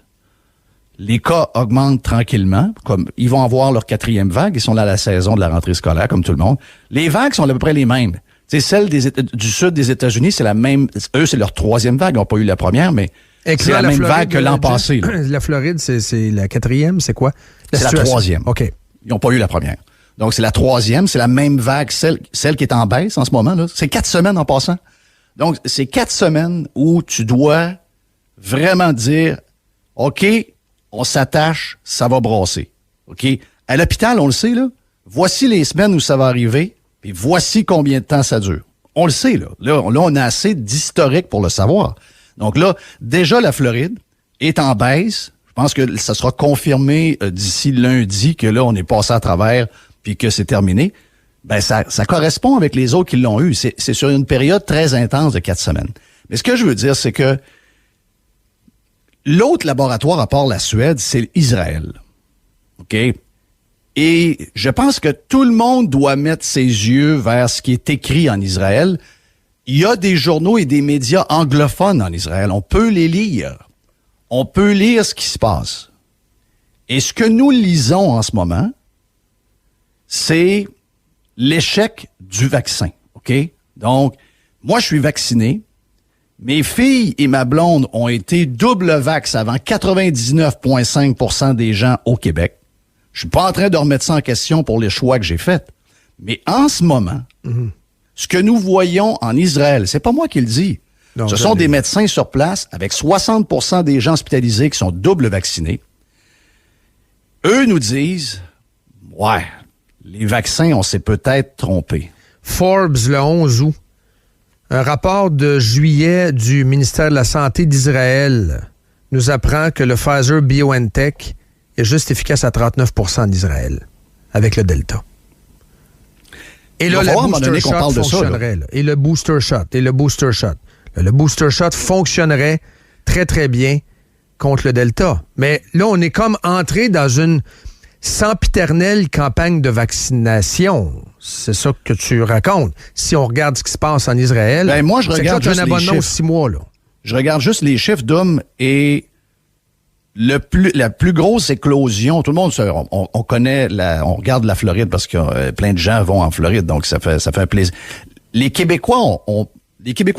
[SPEAKER 6] Les cas augmentent tranquillement. Comme ils vont avoir leur 4e vague. Ils sont là à la saison de la rentrée scolaire, comme tout le monde. Les vagues sont à peu près les mêmes. C'est celle du sud des États-Unis, c'est la même. Eux, c'est leur 3e vague. Ils n'ont pas eu la première, mais c'est la même vague que l'an passé. Là.
[SPEAKER 5] La Floride, c'est la 4e, c'est quoi?
[SPEAKER 6] C'est la 3e.
[SPEAKER 5] OK.
[SPEAKER 6] Ils n'ont pas eu la première. Donc, c'est la 3e, c'est la même vague, celle qui est en baisse en ce moment, là. C'est 4 semaines en passant. Donc, c'est 4 semaines où tu dois vraiment dire, OK, on s'attache, ça va brasser. OK? À l'hôpital, on le sait, là. Voici les semaines où ça va arriver, puis voici combien de temps ça dure. On le sait, là. Là, on a assez d'historique pour le savoir. Donc là, déjà, la Floride est en baisse. Je pense que ça sera confirmé d'ici lundi que là, on est passé à travers puis que c'est terminé. Ben, ça correspond avec les autres qui l'ont eu. C'est sur une période très intense de 4 semaines. Mais ce que je veux dire, c'est que l'autre laboratoire à part la Suède, c'est Israël. OK? Et je pense que tout le monde doit mettre ses yeux vers ce qui est écrit en Israël. Il y a des journaux et des médias anglophones en Israël. On peut les lire. On peut lire ce qui se passe. Et ce que nous lisons en ce moment, c'est l'échec du vaccin. OK? Donc, moi, je suis vacciné. Mes filles et ma blonde ont été double vax avant 99,5% des gens au Québec. Je suis pas en train de remettre ça en question pour les choix que j'ai faits. Mais en ce moment, ce que nous voyons en Israël, c'est pas moi qui le dis. Non, ce sont des médecins sur place avec 60% des gens hospitalisés qui sont double vaccinés. Eux nous disent, ouais, les vaccins, on s'est peut-être trompé.
[SPEAKER 5] Forbes, le 11 août, un rapport de juillet du ministère de la Santé d'Israël nous apprend que le Pfizer-BioNTech est juste efficace à 39% en Israël, avec le Delta. Et là, le booster shot fonctionnerait. Et le booster shot. Le booster shot fonctionnerait très, très bien contre le Delta. Mais là, on est comme entré dans une sempiternelle campagne de vaccination. C'est ça que tu racontes. Si on regarde ce qui se passe en Israël,
[SPEAKER 6] ben moi, je regarde juste
[SPEAKER 5] un abonnement aux 6 mois. Là.
[SPEAKER 6] Je regarde juste les chiffres d'hommes et la plus grosse éclosion. Tout le monde, on connaît, on regarde la Floride parce que plein de gens vont en Floride, donc ça fait un plaisir. Les Québécois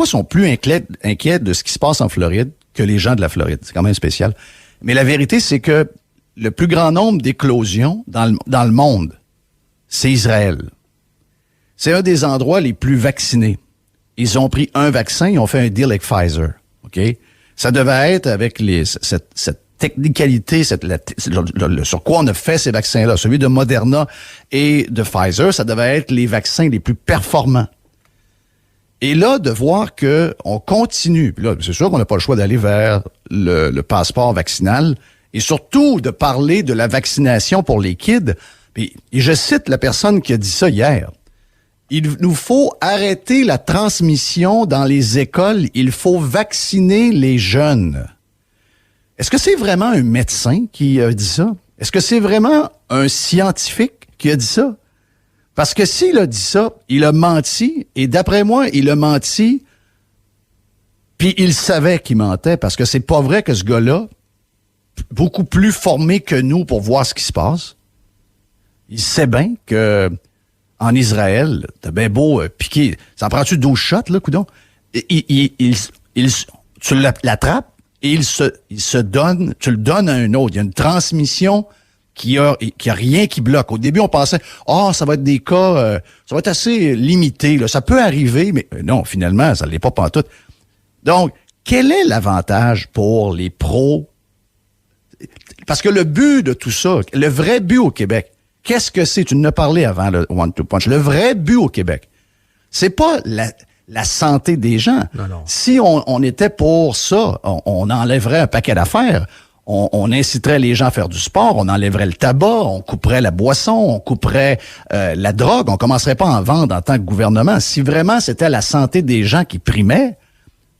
[SPEAKER 6] sont plus inquiets de ce qui se passe en Floride que les gens de la Floride. C'est quand même spécial. Mais la vérité, c'est que le plus grand nombre d'éclosions dans le monde, c'est Israël. C'est un des endroits les plus vaccinés. Ils ont pris un vaccin, ils ont fait un deal avec Pfizer. OK? Ça devait être avec cette technicalité, sur quoi on a fait ces vaccins-là, celui de Moderna et de Pfizer, ça devait être les vaccins les plus performants. Et là, de voir que on continue, puis là, c'est sûr qu'on n'a pas le choix d'aller vers le passeport vaccinal, et surtout de parler de la vaccination pour les kids. Et je cite la personne qui a dit ça hier. Il nous faut arrêter la transmission dans les écoles. Il faut vacciner les jeunes. Est-ce que c'est vraiment un médecin qui a dit ça? Est-ce que c'est vraiment un scientifique qui a dit ça? Parce que s'il a dit ça, il a menti. Et d'après moi, il a menti. Puis il savait qu'il mentait. Parce que c'est pas vrai que ce gars-là, beaucoup plus formé que nous pour voir ce qui se passe, il sait bien que en Israël, t'as bien beau piquer. Ça en prend-tu 12 shots, là, coudonc? Tu l'attrapes et il se donne, tu le donnes à un autre. Il y a une transmission qui a rien qui bloque. Au début, on pensait, ça va être des cas, ça va être assez limité, là. Ça peut arriver, mais non, finalement, ça l'est pas pantoute. Donc, quel est l'avantage pour les pros? Parce que le but de tout ça, le vrai but au Québec, qu'est-ce que c'est? Tu en as parlé avant le One-Two Punch. Le vrai but au Québec, c'est pas la santé des gens.
[SPEAKER 5] Non.
[SPEAKER 6] Si on était pour ça, on enlèverait un paquet d'affaires. On inciterait les gens à faire du sport, on enlèverait le tabac, on couperait la boisson, on couperait la drogue. On commencerait pas à en vendre en tant que gouvernement. Si vraiment c'était la santé des gens qui primait,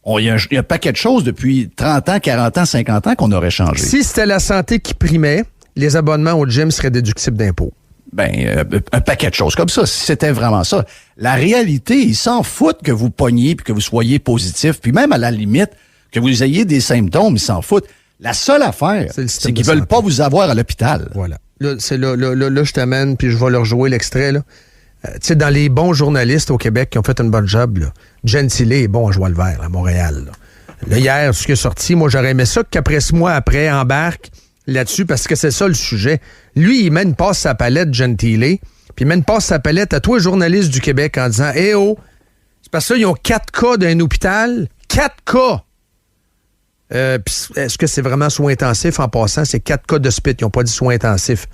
[SPEAKER 6] il y a un paquet de choses depuis 30 ans, 40 ans, 50 ans qu'on aurait changé.
[SPEAKER 5] Si c'était la santé qui primait, les abonnements au gym seraient déductibles d'impôts.
[SPEAKER 6] Un paquet de choses comme ça, si c'était vraiment ça. La réalité, ils s'en foutent que vous pogniez puis que vous soyez positif, puis même à la limite, que vous ayez des symptômes, ils s'en foutent. La seule affaire, c'est qu'ils veulent pas vous avoir à l'hôpital.
[SPEAKER 5] Voilà. Là, je t'amène, puis je vais leur jouer l'extrait, là. Tu sais, dans les bons journalistes au Québec qui ont fait une bonne job, là, Gentile est bon à Joie-le-Vert, à Montréal. Là, hier, ce qui est sorti, moi, j'aurais aimé ça qu'après 6 mois après, embarque là-dessus, parce que c'est ça le sujet. Lui, il met une passe sa palette, Gentile, puis il met une passe sa palette à tous les journalistes du Québec en disant « Eh oh, c'est parce que là, ils ont 4 cas d'un hôpital. 4 cas! Est-ce que c'est vraiment soins intensifs en passant? C'est 4 cas d'hospice, ils n'ont pas dit soins intensifs.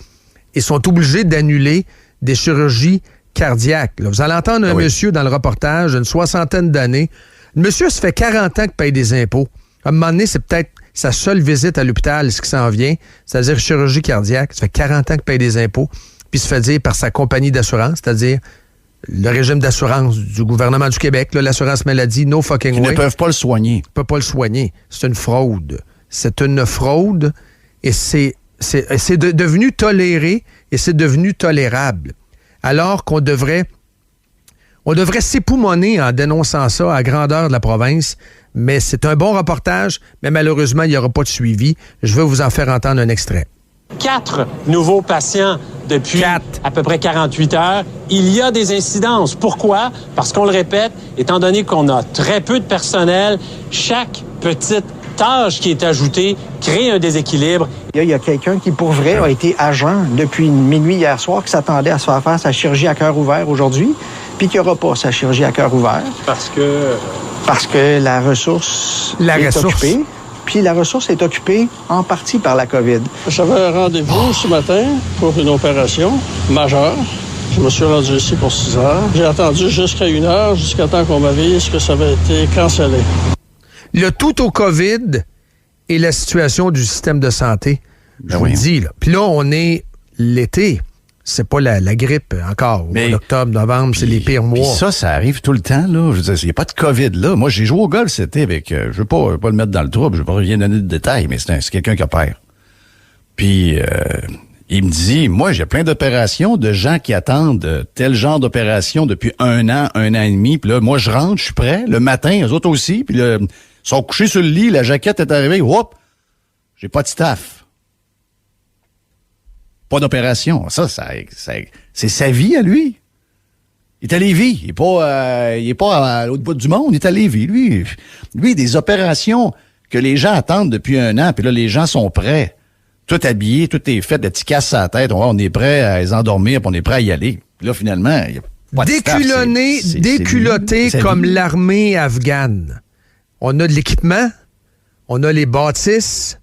[SPEAKER 5] Ils sont obligés d'annuler des chirurgies cardiaques. Là, vous allez entendre un monsieur dans le reportage d'une 60aine d'années. Le monsieur, ça fait 40 ans qu'il paye des impôts. À un moment donné, c'est peut-être sa seule visite à l'hôpital, ce qui s'en vient, c'est-à-dire chirurgie cardiaque. Ça fait 40 ans qu'il paye des impôts, puis il se fait dire par sa compagnie d'assurance, c'est-à-dire le régime d'assurance du gouvernement du Québec, là, l'assurance maladie, no fucking way.
[SPEAKER 6] Ils ne peuvent pas le soigner.
[SPEAKER 5] Ils ne peuvent pas le soigner. C'est une fraude. C'est une fraude et c'est devenu toléré et c'est devenu tolérable. Alors qu'on devrait s'époumoner en dénonçant ça à grandeur de la province. Mais c'est un bon reportage, mais malheureusement, il n'y aura pas de suivi. Je vais vous en faire entendre un extrait.
[SPEAKER 7] 4 nouveaux patients depuis à peu près 48 heures. Il y a des incidences. Pourquoi? Parce qu'on le répète, étant donné qu'on a très peu de personnel, chaque petite tâche qui est ajoutée crée un déséquilibre.
[SPEAKER 8] Il y a quelqu'un qui, pour vrai, a été à jeun depuis minuit hier soir, qui s'attendait à se faire sa chirurgie à cœur ouvert aujourd'hui, puis qui n'aura pas sa chirurgie à cœur ouvert.
[SPEAKER 7] Parce que
[SPEAKER 8] la ressource est occupée. Puis la ressource est occupée en partie par la COVID.
[SPEAKER 9] J'avais un rendez-vous ce matin pour une opération majeure. Je me suis rendu ici pour 6 heures. J'ai attendu jusqu'à 1 heure, jusqu'à temps qu'on m'avise que ça avait été cancellé.
[SPEAKER 5] Le tout au COVID et la situation du système de santé, je vous le dis. Là. Puis là, on est l'été. C'est pas la grippe encore. Mais, en octobre, novembre, c'est les pires mois.
[SPEAKER 6] Ça arrive tout le temps, là. Je veux dire, il n'y a pas de COVID, là. Moi, j'ai joué au golf, c'était avec... je veux pas le mettre dans le trouble, je veux pas rien donner de détails, mais c'est quelqu'un qui opère. Puis, il me dit, moi, j'ai plein d'opérations de gens qui attendent tel genre d'opération depuis 1 an et demi. Puis là, moi, je rentre, je suis prêt. Le matin, eux autres aussi. Puis là, ils sont couchés sur le lit, la jaquette est arrivée. Hop! J'ai pas de staff. Pas d'opération. Ça, c'est sa vie à lui. Il est à Lévis. Il est pas à l'autre bout du monde. Il est à Lévis. Lui, des opérations que les gens attendent depuis 1 an, puis là, les gens sont prêts. Tout habillé, tout est fait, des petits casses à la tête. On est prêt à les endormir, puis on est prêt à y aller. Puis là, finalement, il y a pas de staff.
[SPEAKER 5] Déculotté comme l'armée afghane. On a de l'équipement, on a les bâtisses,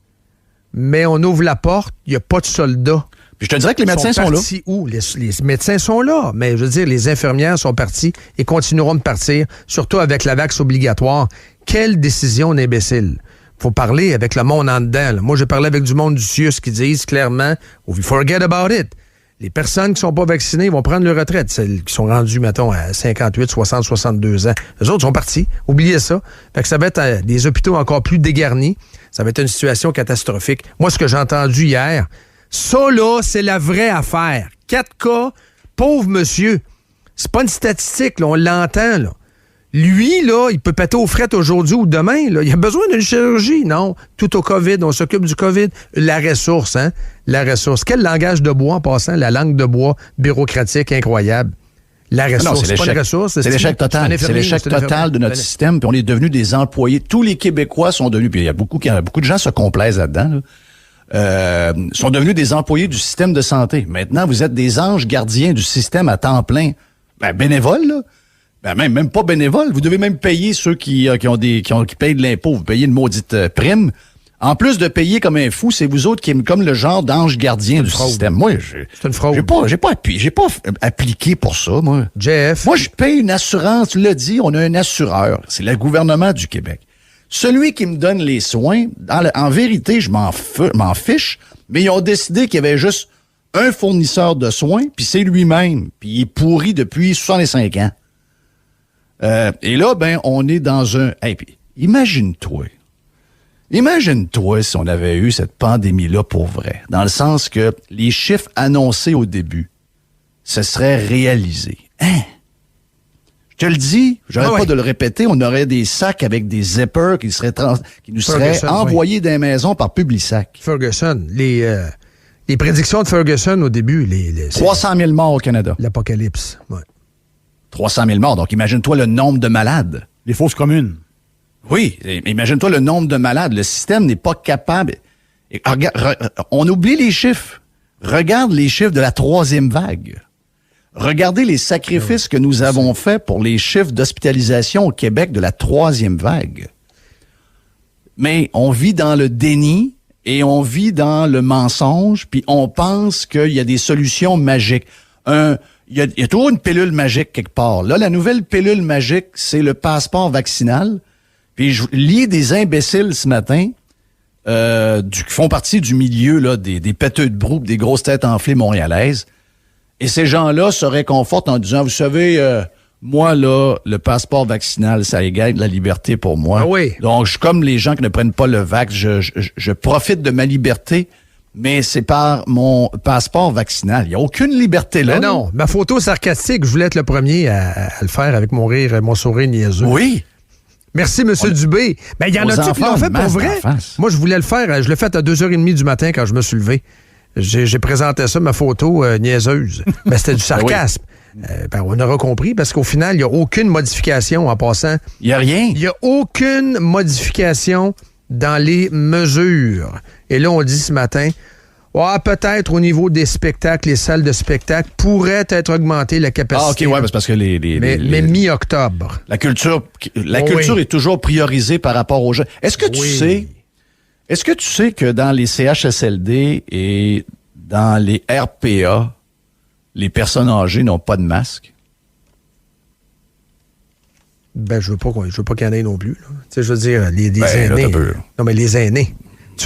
[SPEAKER 5] mais on ouvre la porte, il n'y a pas de soldats.
[SPEAKER 6] Puis je te dirais que les médecins sont là.
[SPEAKER 5] Où? Les médecins sont là, mais je veux dire, les infirmières sont parties et continueront de partir, surtout avec la vax obligatoire. Quelle décision d'imbécile! Faut parler avec le monde en dedans. Là. Moi, j'ai parlé avec du monde du CIUS qui disent clairement « We forget about it ». Les personnes qui ne sont pas vaccinées vont prendre leur retraite. Celles qui sont rendues, mettons, à 58, 60, 62 ans. Eux autres sont partis. Oubliez ça. Fait que ça va être des hôpitaux encore plus dégarnis. Ça va être une situation catastrophique. Moi, ce que j'ai entendu hier, ça, là, c'est la vraie affaire. 4 cas, pauvre monsieur. C'est pas une statistique, là, on l'entend, là. Lui, là, il peut péter aux frettes aujourd'hui ou demain, là. Il a besoin d'une chirurgie. Non, tout au COVID, on s'occupe du COVID. La ressource, hein? La ressource. Quel langage de bois en passant? La langue de bois bureaucratique incroyable. La ressource,
[SPEAKER 6] non,
[SPEAKER 5] c'est pas une ressource.
[SPEAKER 6] C'est l'échec total. C'est l'échec total de notre système. Puis on est devenus des employés. Tous les Québécois sont devenus, puis il y a beaucoup de gens se complaisent là-dedans, là. Sont devenus des employés du système de santé. Maintenant, vous êtes des anges gardiens du système à temps plein. Ben, bénévoles, là. Ben, même pas bénévoles. Vous devez même payer ceux qui payent de l'impôt. Vous payez une maudite prime. En plus de payer comme un fou, c'est vous autres qui êtes comme le genre d'ange gardien du système. Moi,
[SPEAKER 5] c'est une fraude.
[SPEAKER 6] J'ai pas appliqué pour ça, moi.
[SPEAKER 5] Jeff.
[SPEAKER 6] Moi, je paye une assurance. Tu l'as dit, on a un assureur. C'est le gouvernement du Québec. Celui qui me donne les soins, en vérité, je m'en fiche, mais ils ont décidé qu'il y avait juste un fournisseur de soins, puis c'est lui-même. Puis il est pourri depuis 65 ans. Et là, ben, on est dans un... Hey, puis, imagine-toi si on avait eu cette pandémie-là pour vrai. Dans le sens que les chiffres annoncés au début, ce serait réalisé. Hein? Je te le dis, j'arrête pas de le répéter, on aurait des sacs avec des zippers qui nous seraient envoyés dans les maisons par Publisac.
[SPEAKER 5] Ferguson, les prédictions de Ferguson au début,
[SPEAKER 6] 300 000 morts au Canada.
[SPEAKER 5] L'apocalypse, ouais.
[SPEAKER 6] 300 000 morts. Donc, imagine-toi le nombre de malades.
[SPEAKER 3] Les fausses communes.
[SPEAKER 6] Oui, imagine-toi le nombre de malades. Le système n'est pas capable. On oublie les chiffres. Regarde les chiffres de la 3e vague. Regardez les sacrifices que nous avons faits pour les chiffres d'hospitalisation au Québec de la 3e vague. Mais on vit dans le déni et on vit dans le mensonge, puis on pense qu'il y a des solutions magiques. Il y a toujours une pilule magique quelque part. Là, la nouvelle pilule magique, c'est le passeport vaccinal. Puis je lis des imbéciles ce matin qui font partie du milieu là, des péteux de broue, des grosses têtes enflées montréalaises. Et ces gens-là se réconfortent en disant, vous savez, moi, là, le passeport vaccinal, ça égale la liberté pour moi.
[SPEAKER 5] Ah oui.
[SPEAKER 6] Donc, je suis comme les gens qui ne prennent pas le vax. Je profite de ma liberté, mais c'est par mon passeport vaccinal. Il n'y a aucune liberté là.
[SPEAKER 5] Mais non, ma photo sarcastique, je voulais être le premier à le faire avec mon sourire niaiseux.
[SPEAKER 6] Oui.
[SPEAKER 5] Merci, M. Dubé. Ben, il y en a-tu qui l'ont fait pour vrai? Moi, je voulais le faire. Je l'ai fait à 2h30 du matin quand je me suis levé. J'ai présenté ça, ma photo niaiseuse. Ben, c'était du sarcasme. Oui. On aura compris parce qu'au final, il n'y a aucune modification en passant.
[SPEAKER 6] Il n'y a rien.
[SPEAKER 5] Il n'y a aucune modification dans les mesures. Et là, on dit ce matin, peut-être au niveau des spectacles, les salles de spectacle pourraient être augmentées la capacité.
[SPEAKER 6] Ah, OK, ouais, parce que
[SPEAKER 5] mais mi-octobre.
[SPEAKER 6] La culture est toujours priorisée par rapport aux jeunes. Est-ce que tu sais que dans les CHSLD et dans les RPA, les personnes âgées n'ont pas de masque?
[SPEAKER 5] Ben, je veux pas qu'il y en ait non plus. Tu sais, je veux dire, les aînés. Non, mais les aînés.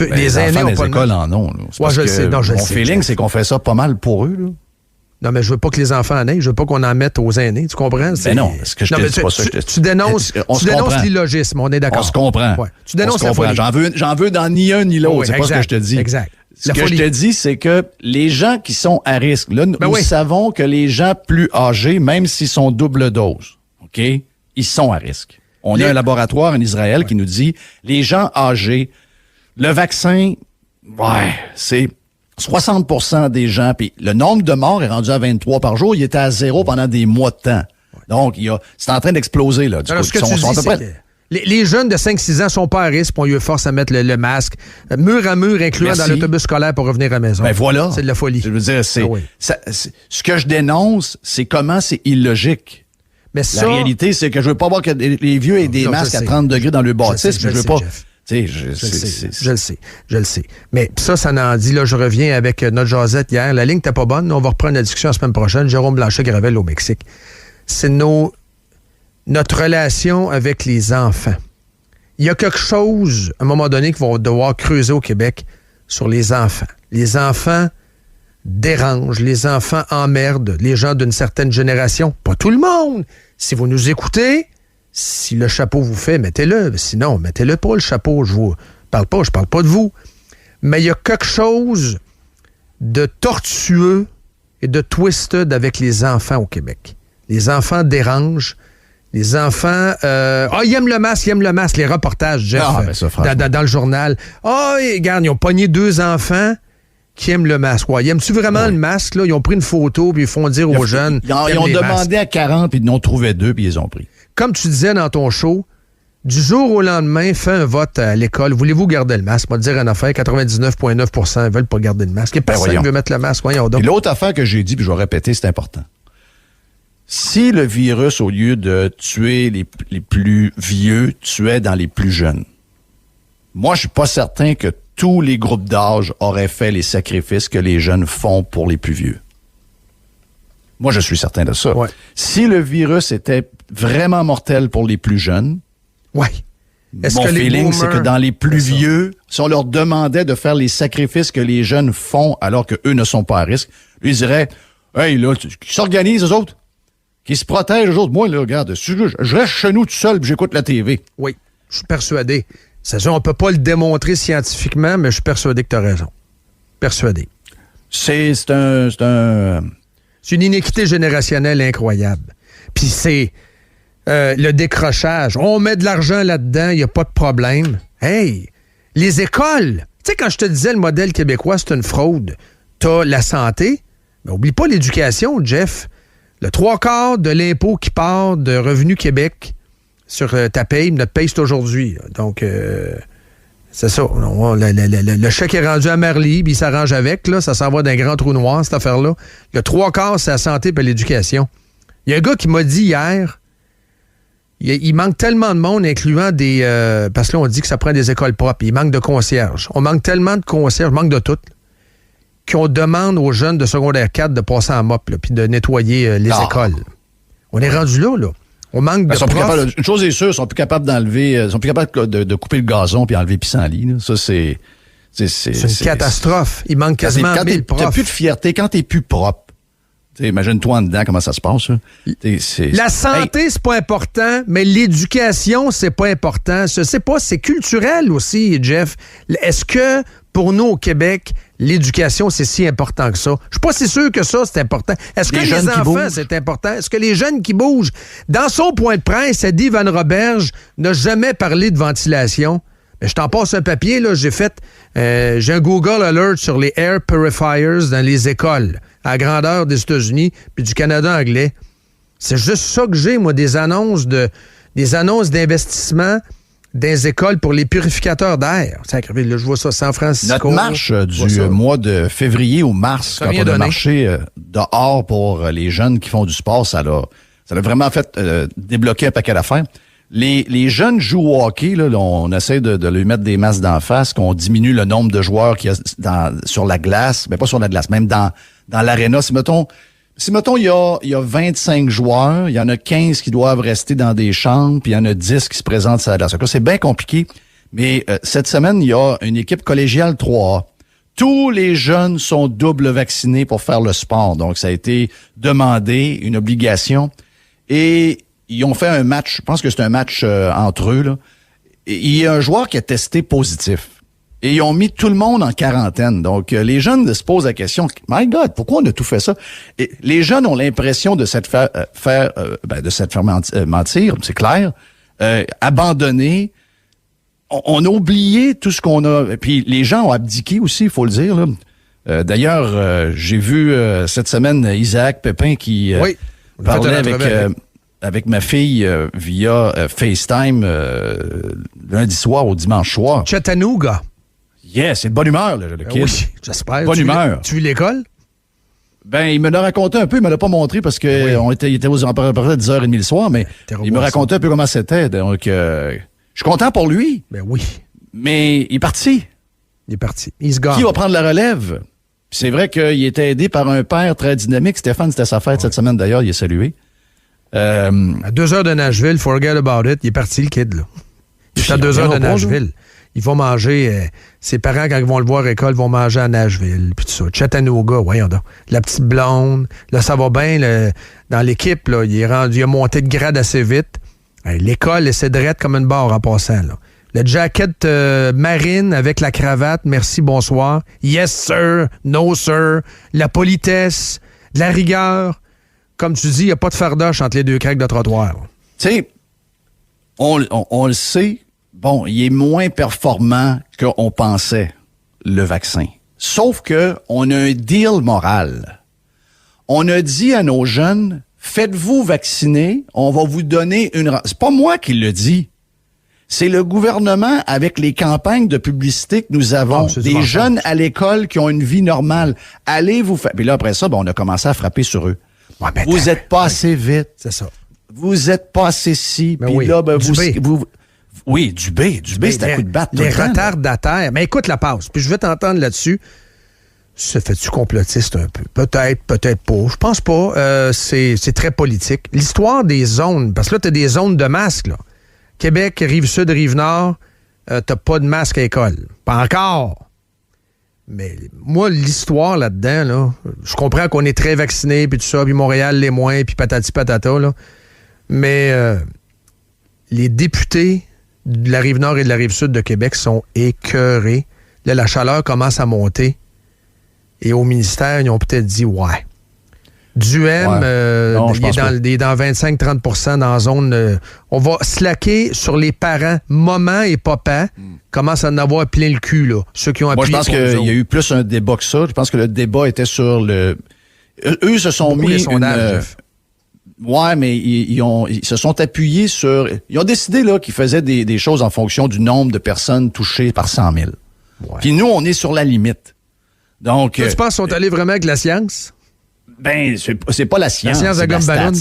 [SPEAKER 5] Les aînés
[SPEAKER 6] ont pas de masque. En ont.
[SPEAKER 5] Ouais, je le sais. Non,
[SPEAKER 6] mon feeling, c'est qu'on fait ça pas mal pour eux. Là.
[SPEAKER 5] Non, mais je veux pas que les enfants en aient. Je veux pas qu'on en mette aux aînés. Tu comprends?
[SPEAKER 6] Mais non, est-ce que je te dis pas ça?
[SPEAKER 5] Tu dénonces l'illogisme. On est d'accord.
[SPEAKER 6] On se comprend.
[SPEAKER 5] Ouais. Tu dénonces la folie.
[SPEAKER 6] J'en veux dans ni un ni l'autre. Oui, c'est pas ce que je te dis.
[SPEAKER 5] Exact.
[SPEAKER 6] Ce que je te dis, c'est que les gens qui sont à risque, là, nous savons que les gens plus âgés, même s'ils sont double dose, OK, ils sont à risque. On a un laboratoire en Israël qui nous dit, les gens âgés, le vaccin, c'est 60% des gens, puis le nombre de morts est rendu à 23 par jour, il était à 0 pendant des mois de temps. Donc, c'est en train d'exploser, là.
[SPEAKER 5] Alors, ce que tu dis, c'est que les jeunes de 5-6 ans sont pas à risque, on lui force à mettre le masque, mur à mur, incluant dans l'autobus scolaire pour revenir à la maison.
[SPEAKER 6] Ben voilà.
[SPEAKER 5] C'est de la folie.
[SPEAKER 6] Je veux dire, ce que je dénonce, c'est comment c'est illogique. Mais la réalité, c'est que je veux pas voir que les vieux aient des masques à 30 degrés dans le bâtisse, je veux pas...
[SPEAKER 5] Je le sais. Mais ça n'en dit, là, je reviens avec notre jasette hier. La ligne n'était pas bonne. On va reprendre la discussion la semaine prochaine. Jérôme Blanchet-Gravel au Mexique. C'est notre relation avec les enfants. Il y a quelque chose, à un moment donné, qu'il va devoir creuser au Québec sur les enfants. Les enfants dérangent, les enfants emmerdent les gens d'une certaine génération. Pas tout le monde. Si vous nous écoutez, si le chapeau vous fait, mettez-le. Sinon, mettez-le pas, le chapeau. Je parle pas de vous. Mais il y a quelque chose de tortueux et de twisted avec les enfants au Québec. Les enfants dérangent. Les enfants... ils aiment le masque, les reportages, Jeff, dans le journal. Regarde, ils ont pogné 2 enfants qui aiment le masque. Ouais, ils aiment-tu vraiment le masque? Là? Ils ont pris une photo, puis ils font dire aux jeunes...
[SPEAKER 6] Ils ont demandé à 40, puis ils en ont trouvé 2, puis ils les ont pris.
[SPEAKER 5] Comme tu disais dans ton show, du jour au lendemain, fais un vote à l'école. Voulez-vous garder le masque? Moi, te dire une affaire, 99,9% ne veulent pas garder le masque. Et personne ne veut mettre le masque. Voyons donc.
[SPEAKER 6] Et l'autre affaire que j'ai dit, puis je vais répéter, c'est important. Si le virus, au lieu de tuer les plus vieux, tuait dans les plus jeunes, moi, je suis pas certain que tous les groupes d'âge auraient fait les sacrifices que les jeunes font pour les plus vieux. Moi, je suis certain de ça. Ouais. Si le virus était vraiment mortel pour les plus jeunes, mon feeling, c'est que dans les plus vieux, si on leur demandait de faire les sacrifices que les jeunes font alors qu'eux ne sont pas à risque, ils diraient, hey, là, qui s'organisent, eux autres? Qui se protègent, eux autres? Moi, là, regarde, je reste chez nous tout seul et j'écoute la TV.
[SPEAKER 5] Oui, je suis persuadé. C'est sûr, on peut pas le démontrer scientifiquement, mais je suis persuadé que tu as raison. Persuadé.
[SPEAKER 6] C'est
[SPEAKER 5] une inéquité générationnelle incroyable. Puis c'est le décrochage. On met de l'argent là-dedans, il n'y a pas de problème. Hey, les écoles. Tu sais, quand je te disais le modèle québécois, c'est une fraude. T'as la santé, mais oublie pas l'éducation, Jeff. Le 3/4 de l'impôt qui part de Revenu Québec sur ta paye, notre paye, c'est aujourd'hui. Donc, c'est ça. Le chèque est rendu à Marly, puis il s'arrange avec. Là, ça s'en va d'un grand trou noir, cette affaire-là. Le 3/4, c'est la santé et l'éducation. Il y a un gars qui m'a dit hier, il manque tellement de monde, incluant des... parce que là, on dit que ça prend des écoles propres. Il manque de concierges. On manque tellement de concierges, manque de tout, qu'on demande aux jeunes de secondaire 4 de passer en mop, puis de nettoyer les écoles. On est rendu là. On manque de profs.
[SPEAKER 6] Une chose est sûre, ils sont plus capables d'enlever... Ils sont plus capables de couper le gazon puis enlever pissenlit. Là. Ça, c'est
[SPEAKER 5] une catastrophe. Il manque quasiment 1000 profs.
[SPEAKER 6] T'as plus de fierté quand t'es plus propre. Imagine-toi en dedans comment ça se passe.
[SPEAKER 5] La santé, c'est pas important, mais l'éducation, c'est pas important. Je sais pas, c'est culturel aussi, Jeff. Est-ce que, pour nous, au Québec, l'éducation, c'est si important que ça? Je suis pas si sûr que ça, c'est important. Est-ce que les enfants, c'est important? Est-ce que les jeunes qui bougent? Dans son point de presse, Eddie Van Roberge n'a jamais parlé de ventilation. Mais je t'en passe un papier, là. J'ai un Google Alert sur les air purifiers dans les écoles, à la grandeur des États-Unis puis du Canada anglais. C'est juste ça que j'ai, moi, des annonces d'investissement dans les écoles pour les purificateurs d'air. Là, je vois ça, San Francisco.
[SPEAKER 6] Notre marche du mois de février ou mars, quand on a marché dehors pour les jeunes qui font du sport, ça a vraiment fait débloquer un paquet d'affaires. Les jeunes jouent au hockey, là, on essaie de lui mettre des masques d'en face, qu'on diminue le nombre de joueurs qu'il y a sur la glace, mais pas sur la glace, même dans l'aréna. Si mettons il y a 25 joueurs, il y en a 15 qui doivent rester dans des chambres, puis il y en a 10 qui se présentent sur la glace. C'est bien compliqué, mais cette semaine, il y a une équipe collégiale 3A. Tous les jeunes sont double vaccinés pour faire le sport, donc ça a été demandé, une obligation, et ils ont fait un match, je pense que c'est un match entre eux, là. Et il y a un joueur qui a testé positif. Et ils ont mis tout le monde en quarantaine. Donc, les jeunes se posent la question, « My God, pourquoi on a tout fait ça? » Et les jeunes ont l'impression de s'être faire mentir, c'est clair, abandonner. On a oublié tout ce qu'on a. Et puis, les gens ont abdiqué aussi, il faut le dire. Là. D'ailleurs, j'ai vu cette semaine Isaac Pépin qui parlait avec ma fille via FaceTime lundi soir au dimanche soir.
[SPEAKER 5] Chattanooga.
[SPEAKER 6] Yeah, c'est de bonne humeur, le kid.
[SPEAKER 5] Oui, j'espère.
[SPEAKER 6] Bonne humeur.
[SPEAKER 5] Tu vis l'école?
[SPEAKER 6] Ben, il me l'a raconté un peu, il me l'a pas montré parce que il était à peu près 10h30 le soir, mais il me racontait un peu comment c'était. Donc, je suis content pour lui.
[SPEAKER 5] Ben oui.
[SPEAKER 6] Mais il est parti.
[SPEAKER 5] Il est parti. Il se gare.
[SPEAKER 6] Qui va prendre la relève? Puis c'est vrai qu'il était aidé par un père très dynamique. Stéphane, c'était sa fête cette semaine d'ailleurs, il est salué.
[SPEAKER 5] À 2 heures de Nashville, forget about it, il est parti le kid, là. Il est à 2 heures de Nashville. il va manger, ses parents, quand ils vont le voir à l'école, vont manger à Nashville, puis tout ça. Chattanooga, voyons donc. La petite blonde, là, ça va bien, dans l'équipe, là, il a monté de grade assez vite. Hey, l'école, c'est drette comme une barre en passant, là. Le jacket marine avec la cravate, merci, bonsoir. Yes, sir, no, sir. La politesse, la rigueur. Comme tu dis, il n'y a pas de fardoche entre les deux craques de trottoir.
[SPEAKER 6] Tu sais, on le sait, bon, il est moins performant qu'on pensait, le vaccin. Sauf que on a un deal moral. On a dit à nos jeunes, faites-vous vacciner, on va vous donner une... C'est pas moi qui le dis. C'est le gouvernement avec les campagnes de publicité que nous avons. Des jeunes à l'école qui ont une vie normale. Allez vous faire... Puis là, après ça, on a commencé à frapper sur eux. Ouais, vous êtes pas assez vite.
[SPEAKER 5] C'est ça.
[SPEAKER 6] Vous êtes pas assez si. Puis là, oui, du B, c'est à coup de batte.
[SPEAKER 5] Les retardataires. Mais écoute la passe. Puis je vais t'entendre là-dessus. Ça fait-tu complotiste un peu? Peut-être pas. Je pense pas. C'est très politique. L'histoire des zones, parce que là, tu as des zones de masques, là. Québec, Rive-Sud, Rive-Nord, t'as pas de masque à l'école. Pas encore. Mais moi, l'histoire là-dedans, là, je comprends qu'on est très vaccinés, puis tout ça, puis Montréal les moins, puis patati patata, là. Mais les députés de la Rive-Nord et de la Rive-Sud de Québec sont écœurés. Là, la chaleur commence à monter. Et au ministère, ils ont peut-être dit, ouais. Duhem, il est dans 25-30% dans la zone. On va slacker sur les parents, maman et papa, commencent à en avoir plein le cul, là. Ceux qui ont appuyé.
[SPEAKER 6] Moi, je pense qu'il y a eu plus un débat que ça. Je pense que le débat était sur le... Eux se sont mis... Ouais, mais ils se sont appuyés sur... Ils ont décidé là qu'ils faisaient des choses en fonction du nombre de personnes touchées par 100 000. Ouais. Puis nous, on est sur la limite. Donc...
[SPEAKER 5] Tu penses qu'ils sont allés vraiment avec la science?
[SPEAKER 6] Ben, c'est pas la science.
[SPEAKER 5] La science de gomme ballon?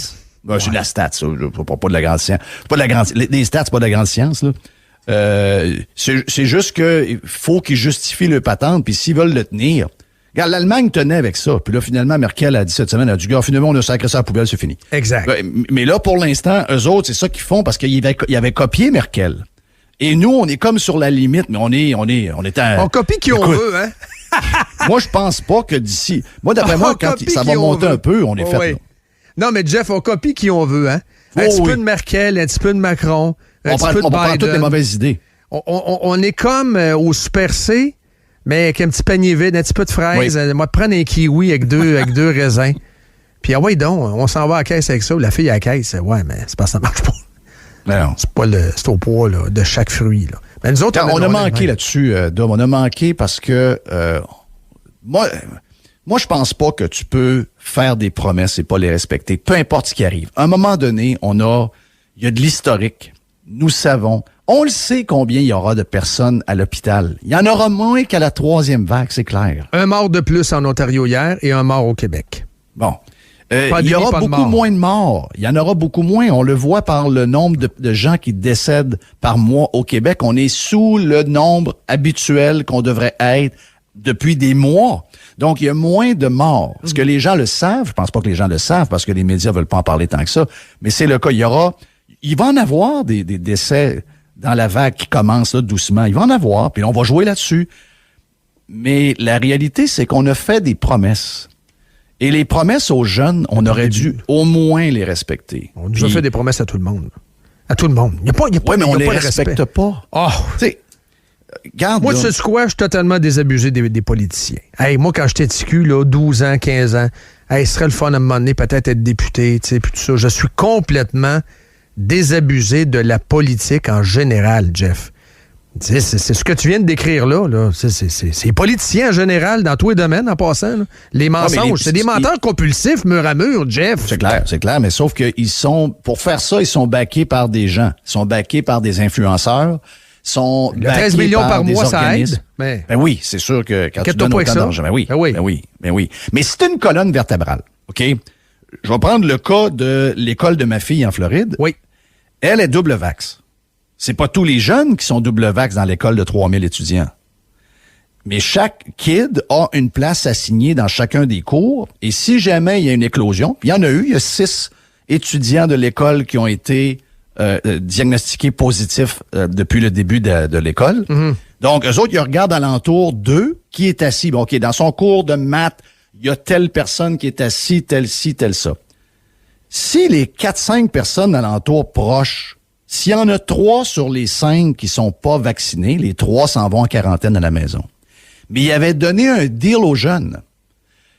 [SPEAKER 6] Ben, c'est de la stat, ça. Pas de la grande science. Les stats, c'est pas de la grande science, là. C'est juste qu'il faut qu'ils justifient le patente, puis s'ils veulent le tenir. Regarde, l'Allemagne tenait avec ça. Puis là, finalement, Merkel a dit cette semaine, elle a dit, gars, finalement, on a sacré ça à la poubelle, c'est fini.
[SPEAKER 5] Exact.
[SPEAKER 6] Mais là, pour l'instant, eux autres, c'est ça qu'ils font parce qu'ils avaient copié Merkel. Et nous, on est comme sur la limite, mais on est à...
[SPEAKER 5] On copie qui on veut, hein?
[SPEAKER 6] Moi, je pense pas que d'ici... Moi, d'après moi, quand ça va monter un peu, on est fait. Là.
[SPEAKER 5] Non, mais Jeff, on copie qui on veut, hein? Un petit peu de Merkel, un petit peu de Macron, un petit peu de Biden.
[SPEAKER 6] On prend toutes les mauvaises idées.
[SPEAKER 5] On est comme au Super C, mais avec un petit panier vide, un petit peu de fraises. Moi, prendre un kiwi avec deux raisins. Puis, ah ouais, donc, on s'en va à la caisse avec ça. La fille à la caisse, ouais, mais c'est pas ça marche pas.
[SPEAKER 6] Non.
[SPEAKER 5] C'est au poids là, de chaque fruit, là. Mais nous autres,
[SPEAKER 6] on a manqué là-dessus, Dom. On a manqué parce que moi, je pense pas que tu peux faire des promesses et pas les respecter, peu importe ce qui arrive. À un moment donné, il y a de l'historique. Nous savons. On le sait combien il y aura de personnes à l'hôpital. Il y en aura moins qu'à la 3e vague, c'est clair.
[SPEAKER 5] Un mort de plus en Ontario hier et un mort au Québec.
[SPEAKER 6] Bon. Il y aura beaucoup moins de morts. Il y en aura beaucoup moins. On le voit par le nombre de gens qui décèdent par mois au Québec. On est sous le nombre habituel qu'on devrait être depuis des mois. Donc, il y a moins de morts. Est-ce que les gens le savent? Je pense pas que les gens le savent parce que les médias veulent pas en parler tant que ça. Mais c'est le cas. Il va en avoir des décès dans la vague qui commence là, doucement. Il va en avoir, puis on va jouer là-dessus. Mais la réalité, c'est qu'on a fait des promesses. Et les promesses aux jeunes, on aurait dû au moins les respecter.
[SPEAKER 5] On nous a fait des promesses à tout le monde. À tout le monde. Il n'y a pas,
[SPEAKER 6] mais on les respecte pas.
[SPEAKER 5] Oh.
[SPEAKER 6] Tu sais, regarde.
[SPEAKER 5] Moi, tu sais quoi? Je suis totalement désabusé des politiciens. Hey, moi, quand j'étais ticu, là, 12 ans, 15 ans, ce serait le fun à un moment donné, peut-être être député, tu sais, puis tout ça. Je suis complètement désabusé de la politique en général, Jeff. C'est ce que tu viens de décrire là. C'est politiciens en général, dans tous les domaines, en passant. Là. Les mensonges, c'est des menteurs compulsifs, mur à mur, Jeff.
[SPEAKER 6] C'est clair, mais sauf que pour faire ça, ils sont backés par des gens. Ils sont backés par des influenceurs. Sont
[SPEAKER 5] 13 millions par mois, ça aide.
[SPEAKER 6] Ben oui, c'est sûr que quand tu donnes autant d'argent, ben oui. Mais c'est une colonne vertébrale, OK? Je vais prendre le cas de l'école de ma fille en Floride.
[SPEAKER 5] Oui.
[SPEAKER 6] Elle est double vax. C'est pas tous les jeunes qui sont double vax dans l'école de 3000 étudiants. Mais chaque kid a une place assignée dans chacun des cours. Et si jamais il y a une éclosion, il y en a eu, il y a 6 étudiants de l'école qui ont été diagnostiqués positifs depuis le début de l'école. Mm-hmm. Donc, eux autres, ils regardent alentour d'eux qui est assis. Bon, OK, dans son cours de maths, il y a telle personne qui est assis, telle ci, telle ça. Si les 4-5 personnes alentour proches, s'il y en a 3 sur les 5 qui sont pas vaccinés, les 3 s'en vont en quarantaine à la maison. Mais il avait donné un deal aux jeunes.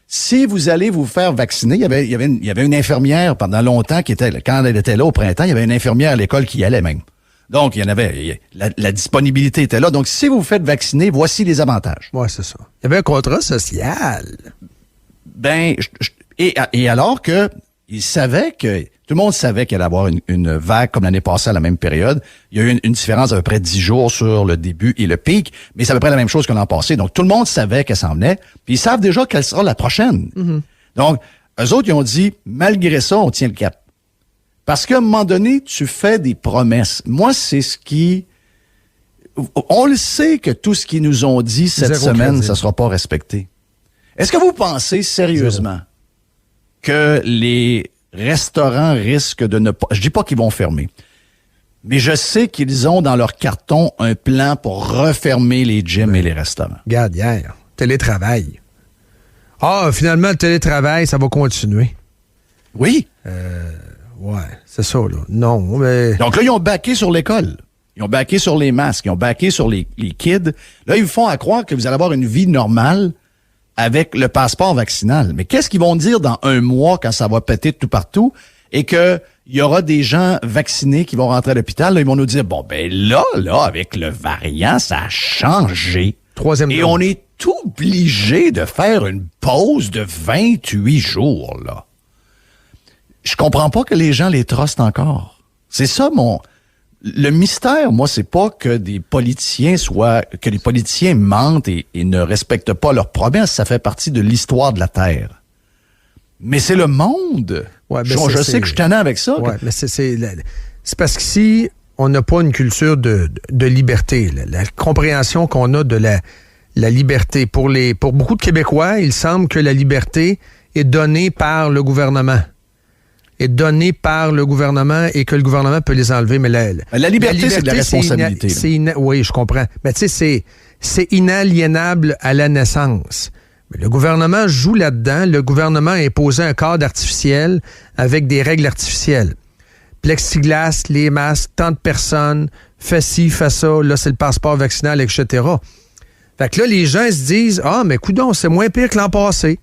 [SPEAKER 6] Si vous allez vous faire vacciner, il y avait une infirmière pendant longtemps qui était là. Quand elle était là au printemps, il y avait une infirmière à l'école qui y allait même. Donc, il y en avait, la disponibilité était là. Donc, si vous vous faites vacciner, voici les avantages.
[SPEAKER 5] Oui, c'est ça. Il y avait un contrat social.
[SPEAKER 6] Ben, et alors que il savait que tout le monde savait qu'il allait avoir une vague comme l'année passée à la même période. Il y a eu une différence d'à peu près 10 jours sur le début et le pic, mais c'est à peu près la même chose que l'an passé. Donc, tout le monde savait qu'elle s'en venait, puis ils savent déjà quelle sera la prochaine. Mm-hmm. Donc, eux autres, ils ont dit, malgré ça, on tient le cap. Parce qu'à un moment donné, tu fais des promesses. Moi, c'est ce qui... On le sait que tout ce qu'ils nous ont dit cette semaine, ça ne sera pas respecté. Est-ce que vous pensez sérieusement que les restaurants risquent de ne pas... Je dis pas qu'ils vont fermer, mais je sais qu'ils ont dans leur carton un plan pour refermer les gyms et les restaurants.
[SPEAKER 5] Regarde, hier, télétravail. Ah, finalement, le télétravail, ça va continuer.
[SPEAKER 6] Oui.
[SPEAKER 5] Ouais, c'est ça, là. Non, mais...
[SPEAKER 6] Donc là, ils ont backé sur l'école. Ils ont backé sur les masques. Ils ont backé sur les kids. Là, ils vous font à croire que vous allez avoir une vie normale avec le passeport vaccinal. Mais qu'est-ce qu'ils vont dire dans un mois quand ça va péter de tout partout et que il y aura des gens vaccinés qui vont rentrer à l'hôpital? Là, ils vont nous dire, bon, ben là, avec le variant, ça a changé.
[SPEAKER 5] Troisième
[SPEAKER 6] et
[SPEAKER 5] dose.
[SPEAKER 6] On est obligé de faire une pause de 28 jours, là. Je comprends pas que les gens les trustent encore. C'est ça le mystère, moi, c'est pas que des politiciens que les politiciens mentent et ne respectent pas leurs promesses. Ça fait partie de l'histoire de la Terre. Mais c'est le monde.
[SPEAKER 5] Ouais,
[SPEAKER 6] je sais que je suis tannant avec ça.
[SPEAKER 5] Ouais, mais c'est parce qu'ici, on n'a pas une culture de liberté. La compréhension qu'on a de la liberté. Pour beaucoup de Québécois, il semble que la liberté est donnée par le gouvernement. Est donnée par le gouvernement et que le gouvernement peut les enlever. Mais la liberté,
[SPEAKER 6] c'est de la responsabilité.
[SPEAKER 5] Oui, je comprends. Mais tu sais, c'est inaliénable à la naissance. Mais le gouvernement joue là-dedans. Le gouvernement a imposé un cadre artificiel avec des règles artificielles. Plexiglas, les masques, tant de personnes, fais ci, fais ça, là, c'est le passeport vaccinal, etc. Fait que là, les gens se disent, ah, mais coudonc, c'est moins pire que l'an passé.